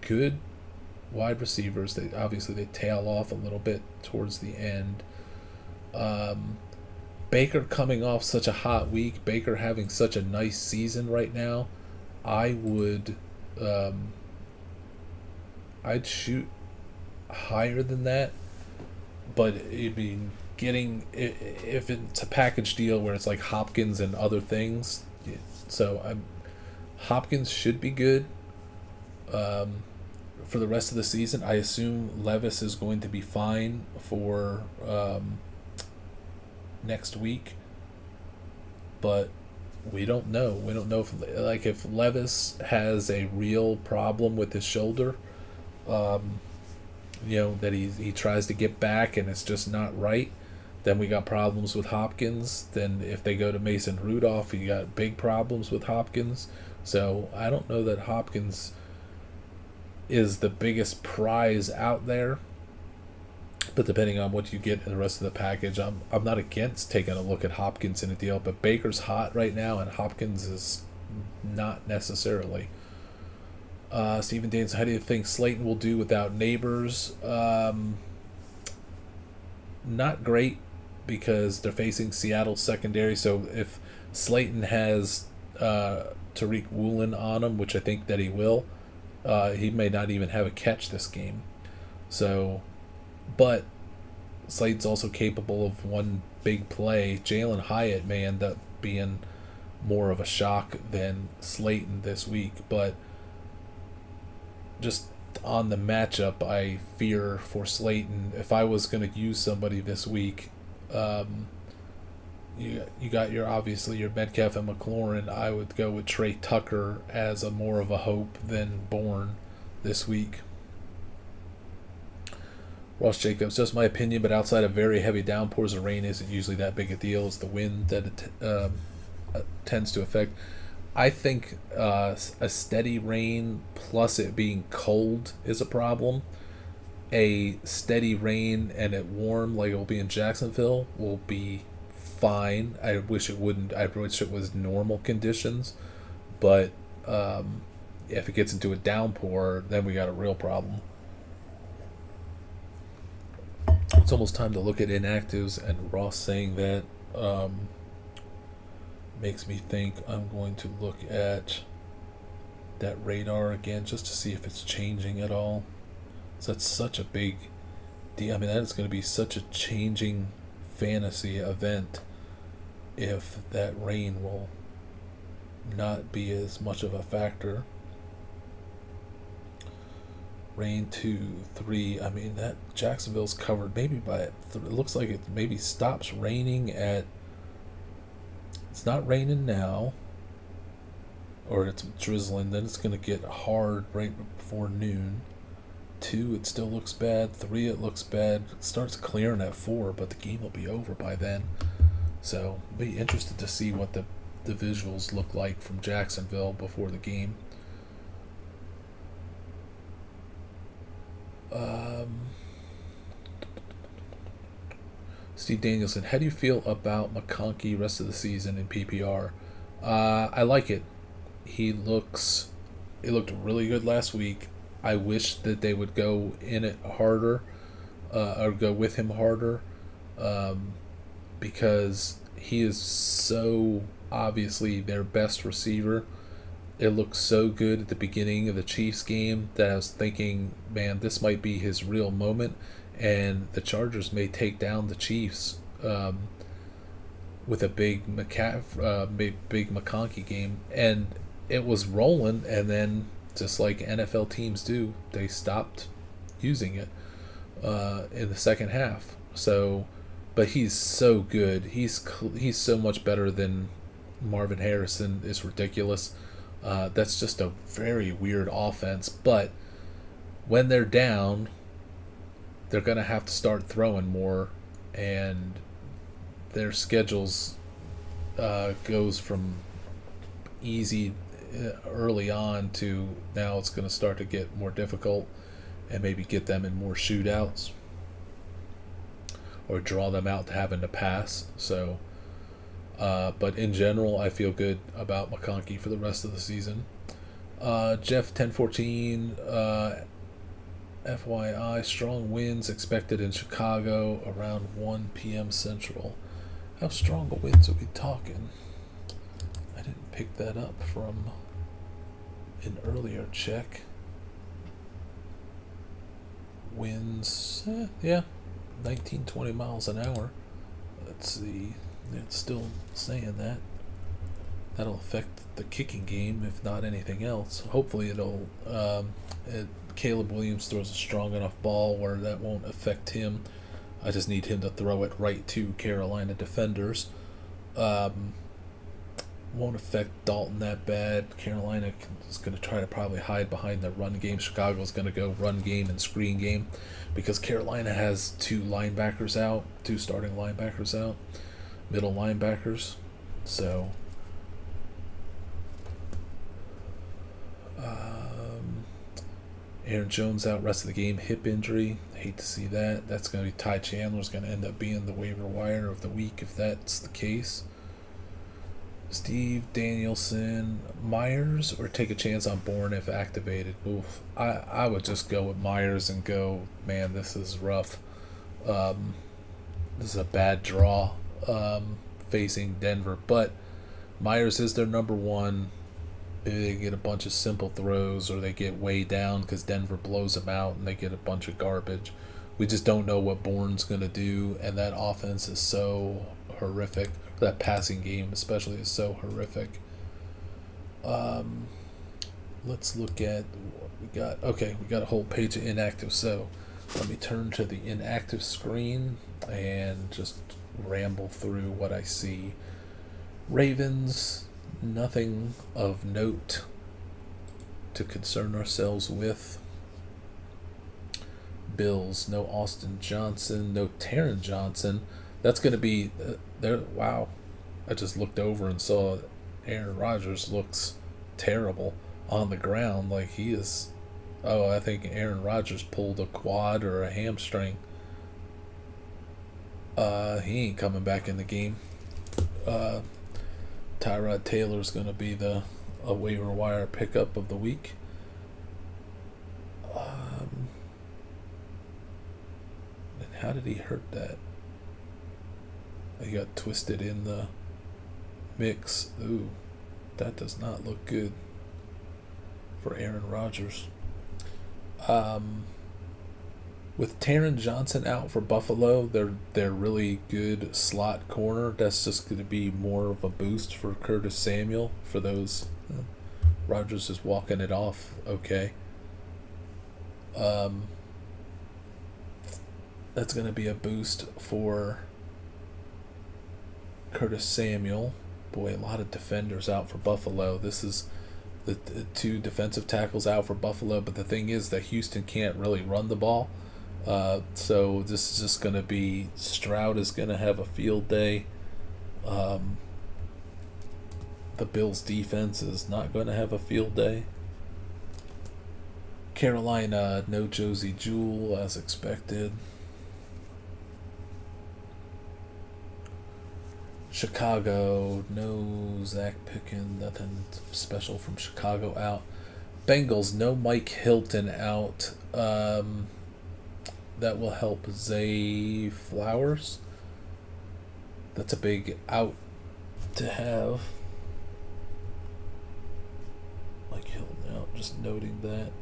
good wide receivers. They tail off a little bit towards the end. Baker coming off such a hot week. Baker having such a nice season right now. I would, I'd shoot higher than that, but it'd be getting if it's a package deal where it's like Hopkins and other things. So Hopkins should be good for the rest of the season. I assume Levis is going to be fine for next week, but we don't know. We don't know if Levis has a real problem with his shoulder, that he tries to get back and it's just not right. Then we got problems with Hopkins. Then if they go to Mason Rudolph, you got big problems with Hopkins. So I don't know that Hopkins is the biggest prize out there. But depending on what you get in the rest of the package, I'm not against taking a look at Hopkins in a deal. But Baker's hot right now, and Hopkins is not necessarily. Stephen Danes, how do you think Slayton will do without Neighbors? Not great, because they're facing Seattle's secondary. So if Slayton has Tariq Woolen on him, which I think that he will, he may not even have a catch this game. So, but Slayton's also capable of one big play. Jalen Hyatt may end up being more of a shock than Slayton this week, but just on the matchup, I fear for Slayton. If I was going to use somebody this week, you got your Metcalf and McLaurin. I would go with Trey Tucker as a more of a hope than Bourne this week. Ross Jacobs, just my opinion, but outside of very heavy downpours, the rain isn't usually that big a deal. It's the wind that it tends to affect. I think a steady rain plus it being cold is a problem. A steady rain and it warm like it will be in Jacksonville will be fine. I wish it wouldn't. I wish it was normal conditions. But if it gets into a downpour, then we got a real problem. It's almost time to look at inactives, and Ross saying that makes me think I'm going to look at that radar again just to see if it's changing at all. So that's such a big deal. I mean, that is going to be such a changing fantasy event if that rain will not be as much of a factor. Rain 2, 3. I mean, that Jacksonville's covered maybe by it looks like it maybe stops raining at. It's not raining now, or it's drizzling. Then it's going to get hard right before noon. 2, it still looks bad. 3, it looks bad. It starts clearing at 4, but the game will be over by then. So, be interested to see what the visuals look like from Jacksonville before the game. Steve Danielson, how do you feel about McConkey rest of the season in PPR? I like it. He looked really good last week. I wish that they would go in it harder, or go with him harder, because he is so obviously their best receiver. It looked so good at the beginning of the Chiefs game that I was thinking, man, this might be his real moment, and the Chargers may take down the Chiefs with a big McConkey game. And it was rolling, and then just like NFL teams do, they stopped using it in the second half. So, but he's so good. He's so much better than Marvin Harrison. It's ridiculous. That's just a very weird offense. But when they're down, they're going to have to start throwing more, and their schedules goes from easy early on to now it's going to start to get more difficult and maybe get them in more shootouts or draw them out to having to pass. So, but in general, I feel good about McConkey for the rest of the season. Jeff 1014, FYI, strong winds expected in Chicago around 1 p.m. Central. How strong of winds are we talking? I didn't pick that up from an earlier check. Winds, yeah, 19, 20 miles an hour. Let's see. It's still saying that. That'll affect the kicking game, if not anything else. Hopefully it'll... Caleb Williams throws a strong enough ball where that won't affect him. I just need him to throw it right to Carolina defenders. Won't affect Dalton that bad. Carolina is going to try to probably hide behind the run game. Chicago's going to go run game and screen game because Carolina has two starting linebackers out, middle linebackers. So, Aaron Jones out rest of the game, hip injury. Hate to see that. That's going to be Ty Chandler's going to end up being the waiver wire of the week if that's the case. Steve Danielson, Myers, or take a chance on Bourne if activated. Oof. I would just go with Myers and go, man, this is rough. This is a bad draw facing Denver, but Myers is their number one. Maybe they get a bunch of simple throws or they get way down because Denver blows them out and they get a bunch of garbage. We just don't know what Bourne's going to do, and that offense is so horrific. That passing game especially is so horrific. Let's look at what we got. Okay, we got a whole page of inactive, so let me turn to the inactive screen and just ramble through what I see. Ravens, nothing of note to concern ourselves with. Bills, no Austin Johnson, no Taron Johnson. That's going to be there. Wow. I just looked over and saw Aaron Rodgers looks terrible on the ground. Like he is. Oh, I think Aaron Rodgers pulled a quad or a hamstring. He ain't coming back in the game. Tyrod Taylor's going to be a waiver wire pickup of the week. And how did he hurt that? He got twisted in the mix. Ooh, that does not look good for Aaron Rodgers. With Taron Johnson out for Buffalo, they're really good slot corner. That's just going to be more of a boost for Curtis Samuel for those. Rodgers is walking it off okay. That's going to be a boost for Curtis Samuel. Boy, a lot of defenders out for Buffalo. This is the two defensive tackles out for Buffalo, but the thing is that Houston can't really run the ball. So this is just going to be Stroud is going to have a field day. The Bills defense is not going to have a field day. Carolina, no Josie Jewell as expected. Chicago, no Zach Pickens, nothing special from Chicago out. Bengals, no Mike Hilton out. That will help Zay Flowers. That's a big out to have. Mike Hilton out, just noting that.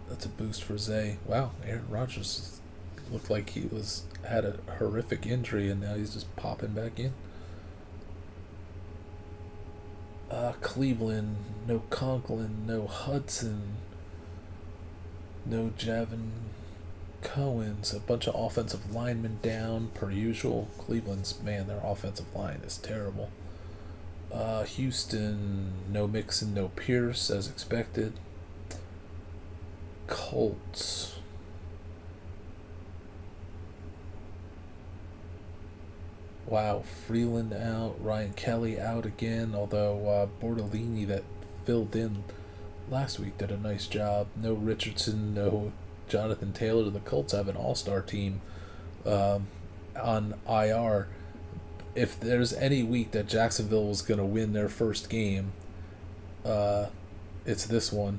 That's a boost for Zay. Wow, Aaron Rodgers looked like he had a horrific injury and now he's just popping back in. Cleveland, no Conklin, no Hudson, no Javon Cohen's, a bunch of offensive linemen down per usual. Cleveland's, man, their offensive line is terrible. Houston, no Mixon, no Pierce as expected. Colts, Wow, Freeland out, Ryan Kelly out again, although Bortolini that filled in last week did a nice job. No Richardson, no Jonathan Taylor. The Colts have an all-star team um, on IR. If there's any week that Jacksonville was going to win their first game, uh, it's this one.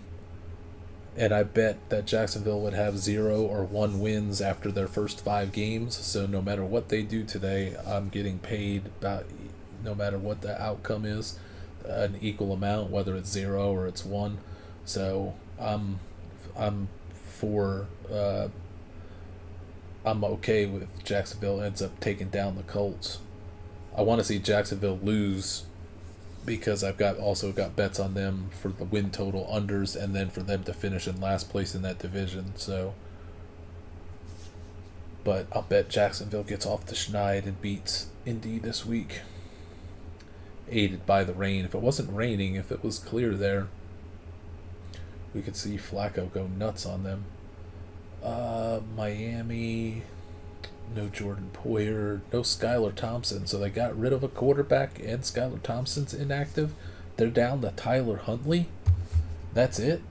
And I bet that Jacksonville would have 0 or 1 wins after their first 5 games. So no matter what they do today, I'm getting paid about, no matter what the outcome is, an equal amount, whether it's 0 or it's 1. So I'm for I'm okay with Jacksonville ends up taking down the Colts. I want to see Jacksonville lose because I've also got bets on them for the win total unders and then for them to finish in last place in that division. So, but I'll bet Jacksonville gets off the schneid and beats Indy this week, aided by the rain. If it wasn't raining, if it was clear there, we could see Flacco go nuts on them. Miami, no Jordan Poyer, no Skylar Thompson. So they got rid of a quarterback and Skylar Thompson's inactive. They're down to Tyler Huntley. That's it?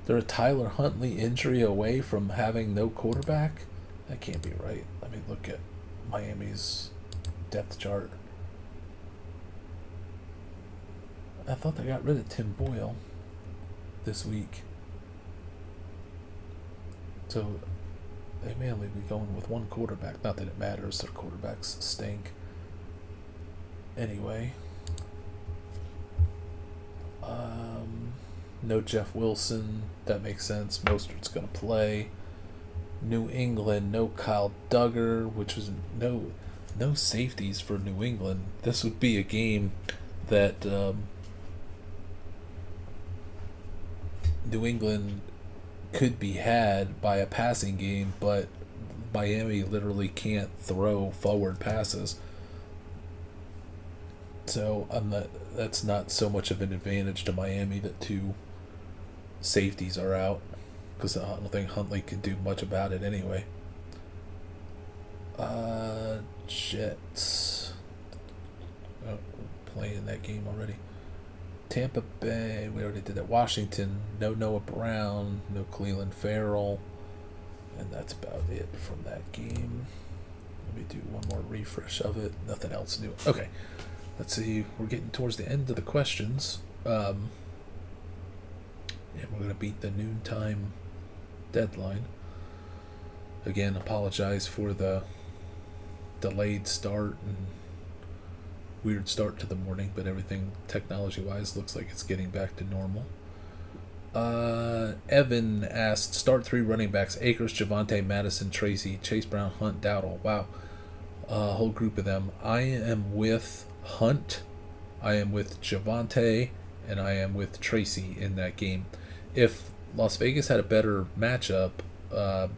They're a Tyler Huntley injury away from having no quarterback? That can't be right. Let me look at Miami's depth chart. I thought they got rid of Tim Boyle this week. So they may only be going with one quarterback. Not that it matters. Their quarterbacks stink. Anyway. No Jeff Wilson. That makes sense. Mostert's going to play. New England. No Kyle Duggar, which was no safeties for New England. This would be a game that New England could be had by a passing game, but Miami literally can't throw forward passes. So that's not so much of an advantage to Miami that 2 safeties are out, because I don't think Huntley can do much about it anyway. Jets. Oh, we're playing that game already. Tampa Bay, we already did that. Washington, no Noah Brown, no Cleveland Farrell, and that's about it from that game. Let me do one more refresh of it. Nothing else new. Okay, let's see. We're getting towards the end of the questions. And we're going to beat the noontime deadline. Again, apologize for the delayed start and weird start to the morning, but everything technology-wise looks like it's getting back to normal. Evan asked, start 3 running backs: Akers, Javonte, Madison, Tracy, Chase Brown, Hunt, Dowdle. Wow. A whole group of them. I am with Hunt, I am with Javonte, and I am with Tracy in that game. If Las Vegas had a better matchup,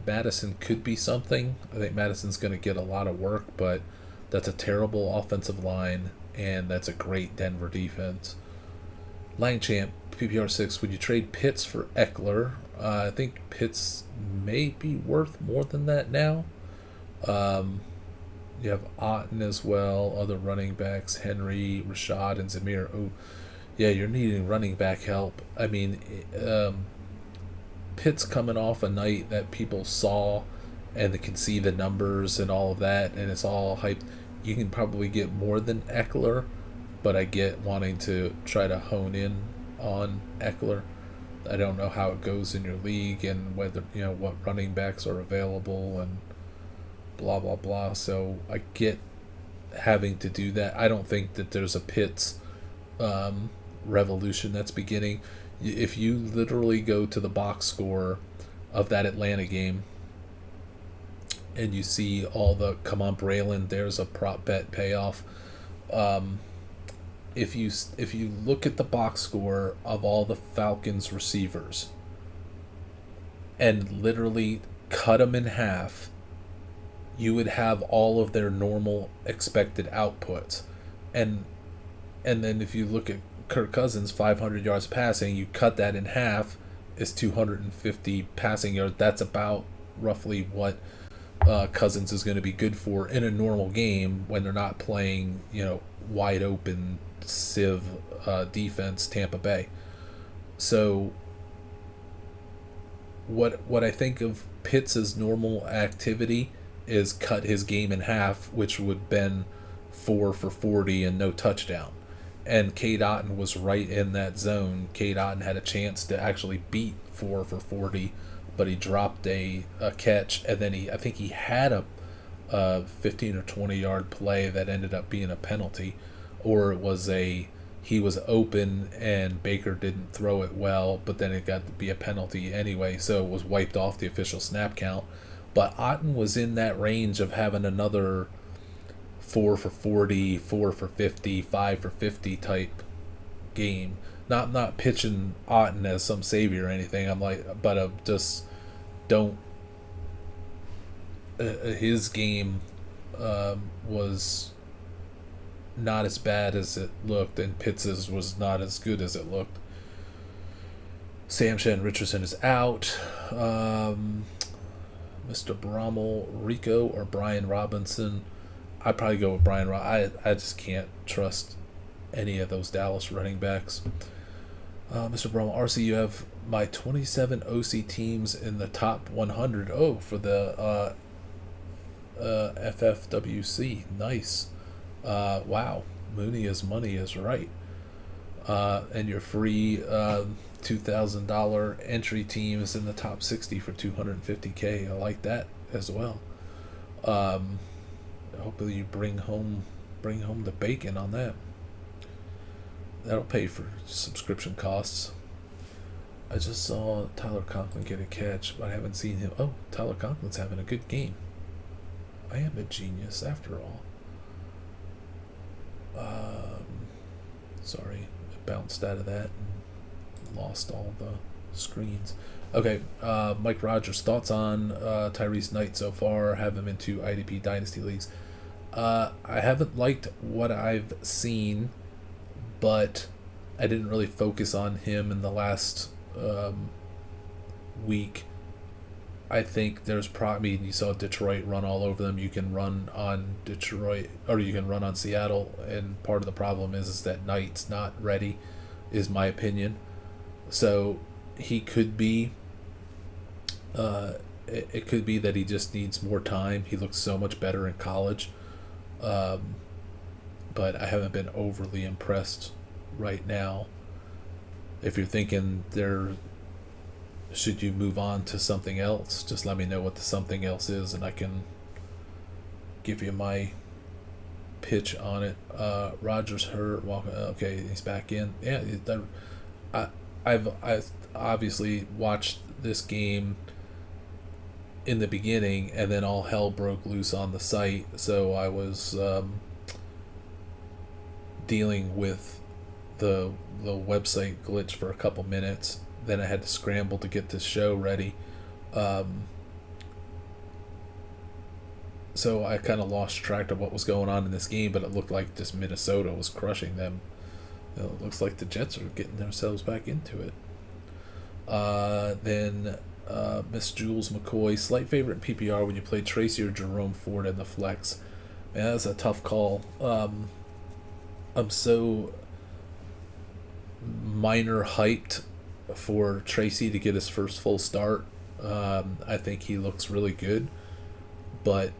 Madison could be something. I think Madison's going to get a lot of work, but that's a terrible offensive line, and that's a great Denver defense. Langchamp, PPR 6, would you trade Pitts for Eckler? I think Pitts may be worth more than that now. You have Otten as well, other running backs, Henry, Rashad, and Zamir. Oh, yeah, you're needing running back help. I mean, Pitt's coming off a night that people saw, and they can see the numbers and all of that, and it's all hyped. You can probably get more than Eckler, but I get wanting to try to hone in on Eckler. I don't know how it goes in your league and whether, what running backs are available and blah, blah, blah. So I get having to do that. I don't think that there's a Pitts revolution that's beginning. If you literally go to the box score of that Atlanta game and you see all the come on Braylon, there's a prop bet payoff. If you look at the box score of all the Falcons receivers and literally cut them in half, you would have all of their normal expected outputs. And then if you look at Kirk Cousins, 500 yards passing, you cut that in half, is 250 passing yards. That's about roughly what Cousins is going to be good for in a normal game when they're not playing, wide open sieve defense Tampa Bay. So what I think of Pitts' normal activity is cut his game in half, which would been 4 for 40 and no touchdown. And Cade Otton was right in that zone. Cade Otton had a chance to actually beat 4 for 40, but he dropped a catch, and then I think he had a 15 or 20 yard play that ended up being a penalty, or it was he was open and Baker didn't throw it well, but then it got to be a penalty anyway, so it was wiped off the official snap count. But Otton was in that range of having another 4 for 40, 4 for 50, 5 for 50 type game. Not pitching Otton as some savior or anything. I'm like, but just don't. His game was not as bad as it looked, and Pitts's was not as good as it looked. Samshan Richardson is out. Mr. Brommel, Rico, or Brian Robinson. I'd probably go with Brian. I just can't trust any of those Dallas running backs. Mr. Brommel, RC, you have my 27 OC teams in the top 100. Oh, for the FFWC. Nice. Wow. Mooney is money is right. And your free $2,000 entry team is in the top 60 for $250K. I like that as well. Hopefully you bring home the bacon on that. That'll pay for subscription costs. I just saw Tyler Conklin get a catch, but I haven't seen him. Oh, Tyler Conklin's having a good game. I am a genius after all. Sorry, I bounced out of that and lost all the screens. Okay, Mike Rogers, thoughts on Tyrese Knight so far? Have him into IDP Dynasty Leagues. I haven't liked what I've seen, but I didn't really focus on him in the last week. I think there's probably, you saw Detroit run all over them. You can run on Detroit, or you can run on Seattle, and part of the problem is that Knight's not ready, is my opinion. So he could be, it could be that he just needs more time. He looks so much better in college. But I haven't been overly impressed right now. If you're thinking should you move on to something else, just let me know what the something else is, and I can give you my pitch on it. Rogers hurt. Okay, he's back in. Yeah, I've obviously watched this game in the beginning, and then all hell broke loose on the site, so I was dealing with the website glitch for a couple minutes. Then I had to scramble to get this show ready. So I kind of lost track of what was going on in this game, but it looked like just Minnesota was crushing them. It looks like the Jets are getting themselves back into it. Then Miss Jules McCoy, slight favorite in PPR when you play Tracy or Jerome Ford in the flex. Man, that's a tough call. I'm so minor hyped for Tracy to get his first full start. I think he looks really good, but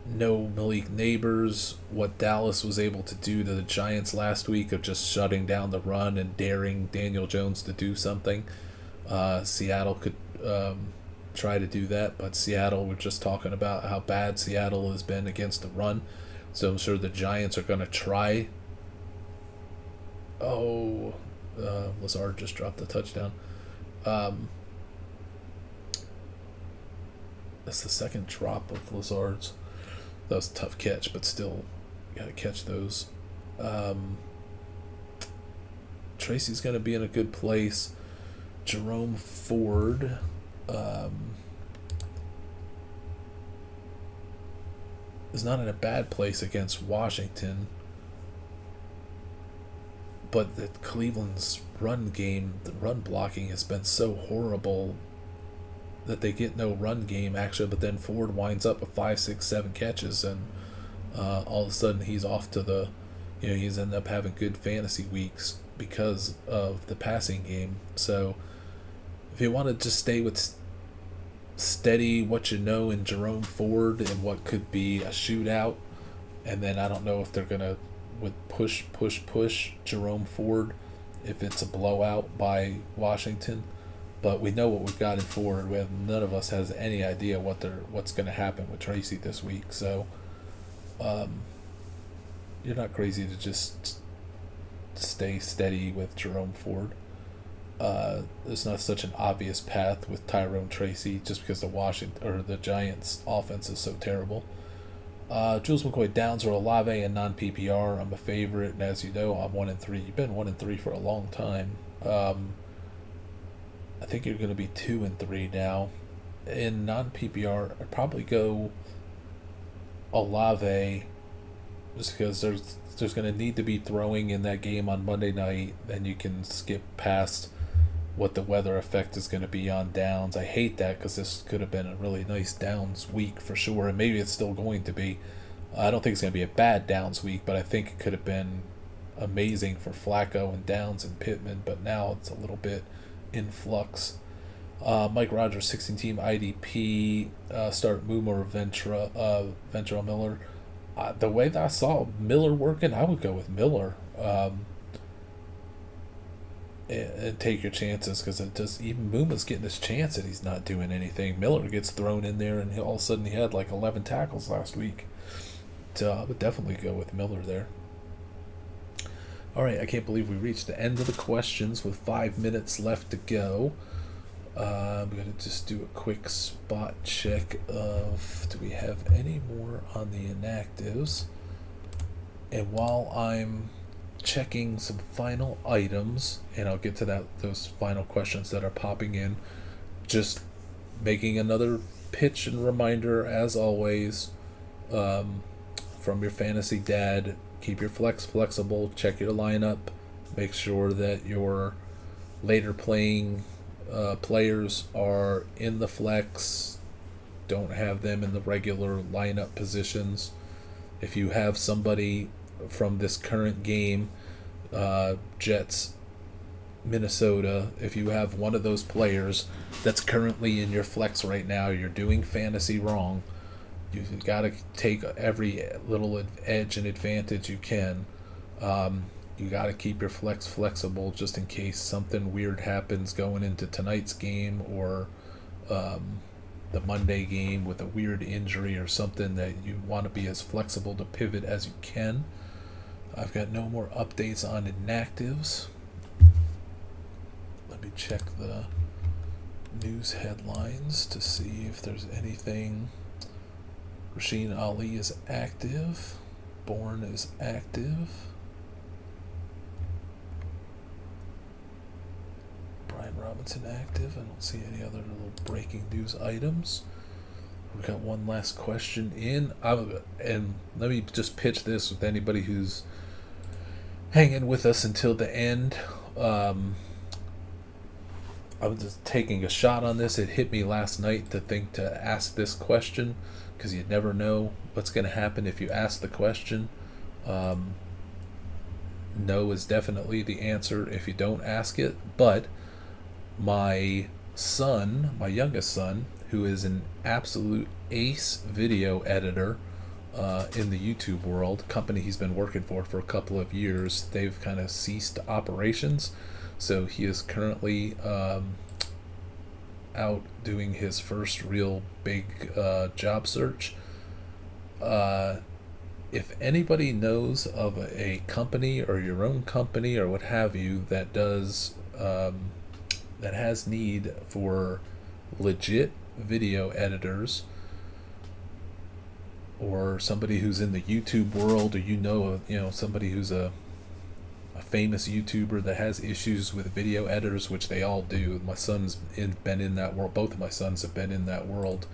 no Malik Neighbors. What Dallas was able to do to the Giants last week of just shutting down the run and daring Daniel Jones to do something, Seattle could try to do that, but Seattle, we're just talking about how bad Seattle has been against the run, so I'm sure the Giants are going to try. Lazard just dropped a touchdown. That's the second drop of Lazard's. That was a tough catch, but still, you gotta catch those. Tracy's gonna be in a good place. Jerome Ford, is not in a bad place against Washington. But the Cleveland's run game, the run blocking has been so horrible that they get no run game actually, but then Ford winds up with 5, 6, 7 catches, and all of a sudden he's off to the, he's ended up having good fantasy weeks because of the passing game. So if you want to just stay with steady what you know in Jerome Ford and what could be a shootout, and then I don't know if they're gonna with push Jerome Ford if it's a blowout by Washington, but we know what we've got in Ford. None of us has any idea what's going to happen with Tracy this week. So you're not crazy to just stay steady with Jerome Ford. There's not such an obvious path with Tyrone Tracy just because the Giants offense is so terrible. Jules McCoy, Downs or Olave and non-PPR. I'm a favorite, and as you know, I'm 1-3. You've been 1-3 for a long time. I think you're going to be 2-3 now. In non-PPR, I'd probably go Olave, just because there's going to need to be throwing in that game on Monday night. Then you can skip past what the weather effect is going to be on Downs. I hate that because this could have been a really nice Downs week for sure, and maybe it's still going to be. I don't think it's going to be a bad Downs week, but I think it could have been amazing for Flacco and Downs and Pittman, but now it's a little bit in flux. Mike Rogers, 16-team IDP, start Moomer Ventura Miller. The way that I saw Miller working, I would go with Miller. And take your chances, because it just, even Mooma's getting his chance and he's not doing anything. Miller gets thrown in there and all of a sudden he had like 11 tackles last week. So I would definitely go with Miller there. Alright, I can't believe we reached the end of the questions with 5 minutes left to go. I'm going to just do a quick spot check of, do we have any more on the inactives? And while I'm checking some final items, and I'll get to those final questions that are popping in, just making another pitch and reminder as always, from your fantasy dad, keep your flex flexible, check your lineup, make sure that your later playing players are in the flex, don't have them in the regular lineup positions. If you have somebody from this current game, Jets, Minnesota, if you have one of those players that's currently in your flex right now, you're doing fantasy wrong. You've got to take every little edge and advantage you can. You got to keep your flex flexible just in case something weird happens going into tonight's game or the Monday game with a weird injury or something, that you want to be as flexible to pivot as you can. I've got no more updates on inactives. Let me check the news headlines to see if there's anything. Rasheen Ali is active. Bourne is active. Brian Robinson active. I don't see any other little breaking news items. We've got one last question in. And let me just pitch this with anybody who's hanging with us until the end. I'm just taking a shot on this. It hit me last night to ask this question, because you never know what's going to happen if you ask the question. No is definitely the answer if you don't ask it, but my youngest son, who is an absolute ace video editor in the YouTube world, company he's been working for a couple of years, they've kind of ceased operations, so he is currently out doing his first real big job search. If anybody knows of a company or your own company or what have you that does that has need for legit video editors, or somebody who's in the YouTube world, or somebody who's a famous YouTuber that has issues with video editors, which they all do. My son's been in that world. Both of my sons have been in that world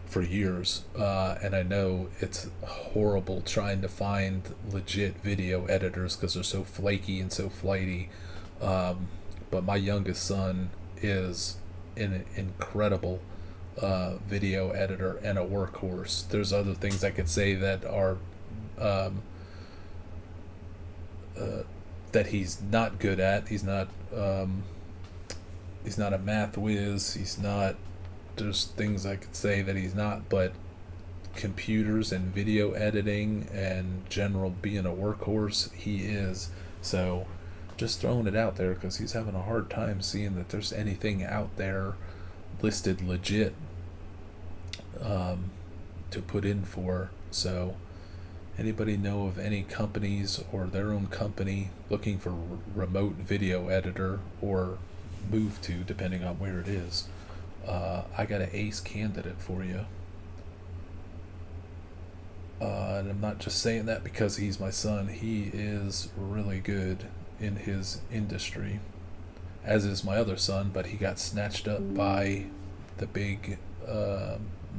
for years, and I know it's horrible trying to find legit video editors because they're so flaky and so flighty. But my youngest son is an incredible video editor and a workhorse. There's other things I could say that are that he's not good at. He's not a math whiz. He's not. There's things I could say that he's not, but computers and video editing and general being a workhorse, he is. So just throwing it out there because he's having a hard time seeing that there's anything out there listed legit to put in for. So anybody know of any companies or their own company looking for remote video editor or move to, depending on where it is, I got an ace candidate for you. And I'm not just saying that because he's my son. He is really good in his industry, as is my other son, but he got snatched up by the big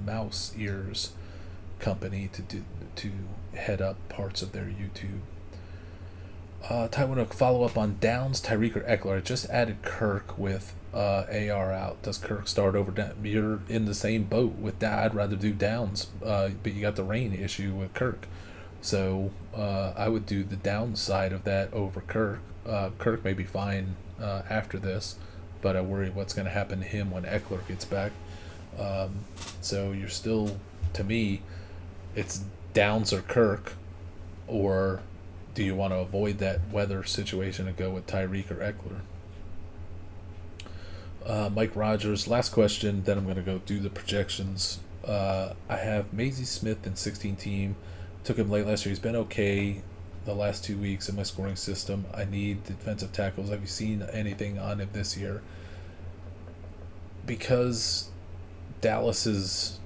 mouse ears company to head up parts of their YouTube. I want to follow up on Downs, Tyreek, or Eckler. I just added Kirk with AR out. Does Kirk start over down? You're in the same boat with that. I'd rather do Downs, but you got the rain issue with Kirk. So I would do the downside of that over Kirk. Kirk may be fine after this, but I worry what's going to happen to him when Eckler gets back. So you're still, to me, it's Downs or Kirk, or do you want to avoid that weather situation and go with Tyreek or Eckler? Mike Rogers, last question, then I'm going to go do the projections. I have Maisie Smith in 16 team. Took him late last year. He's been okay the last 2 weeks in my scoring system. I need defensive tackles. Have you seen anything on him this year? Because Dallas's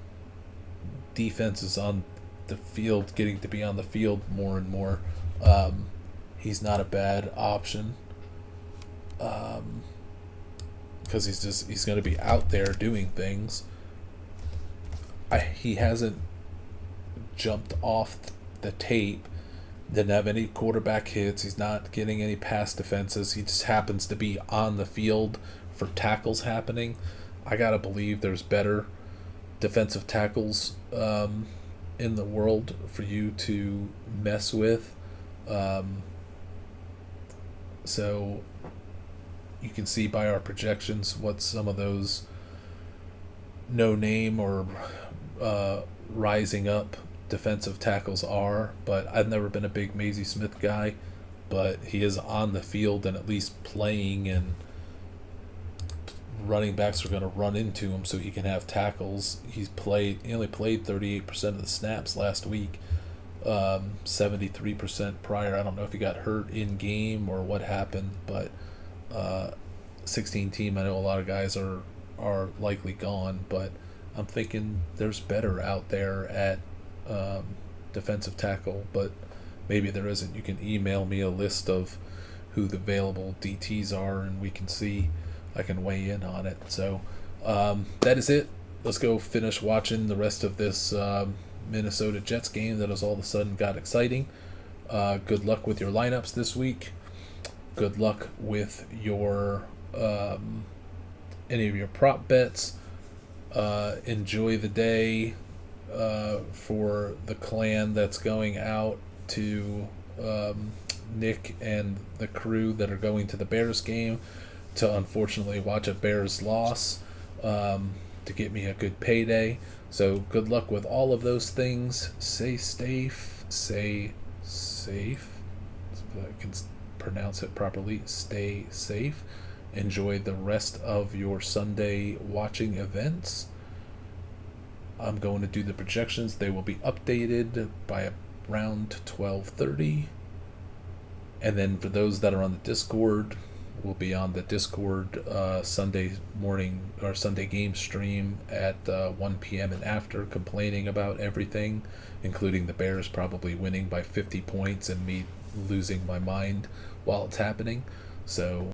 defense is on the field, getting to be on the field more and more, he's not a bad option. Because he's going to be out there doing things. He hasn't jumped off the tape, didn't have any quarterback hits, he's not getting any pass defenses, he just happens to be on the field for tackles happening. I gotta believe there's better defensive tackles in the world for you to mess with. So you can see by our projections what some of those no name or rising up defensive tackles are, but I've never been a big Maisie Smith guy, but he is on the field and at least playing, and running backs are going to run into him so he can have tackles. He only played 38% of the snaps last week, 73% prior. I don't know if he got hurt in game or what happened, but 16 team, I know a lot of guys are likely gone, but I'm thinking there's better out there at defensive tackle, but maybe there isn't. You can email me a list of who the available DTs are, and we can see. I can weigh in on it. So that is it. Let's go finish watching the rest of this Minnesota Jets game that has all of a sudden got exciting. Good luck with your lineups this week. Good luck with your any of your prop bets. Enjoy the day for the clan that's going out to Nick and the crew that are going to the Bears game to unfortunately watch a Bears loss to get me a good payday. So good luck with all of those things. Stay safe. If I can pronounce it properly. Stay safe. Enjoy the rest of your Sunday watching events. I'm going to do the projections. They will be updated by around 12:30. And then for those that are on the Discord, we'll be on the Discord Sunday morning or Sunday game stream at 1 p.m. and after, complaining about everything, including the Bears probably winning by 50 points and me losing my mind while it's happening. So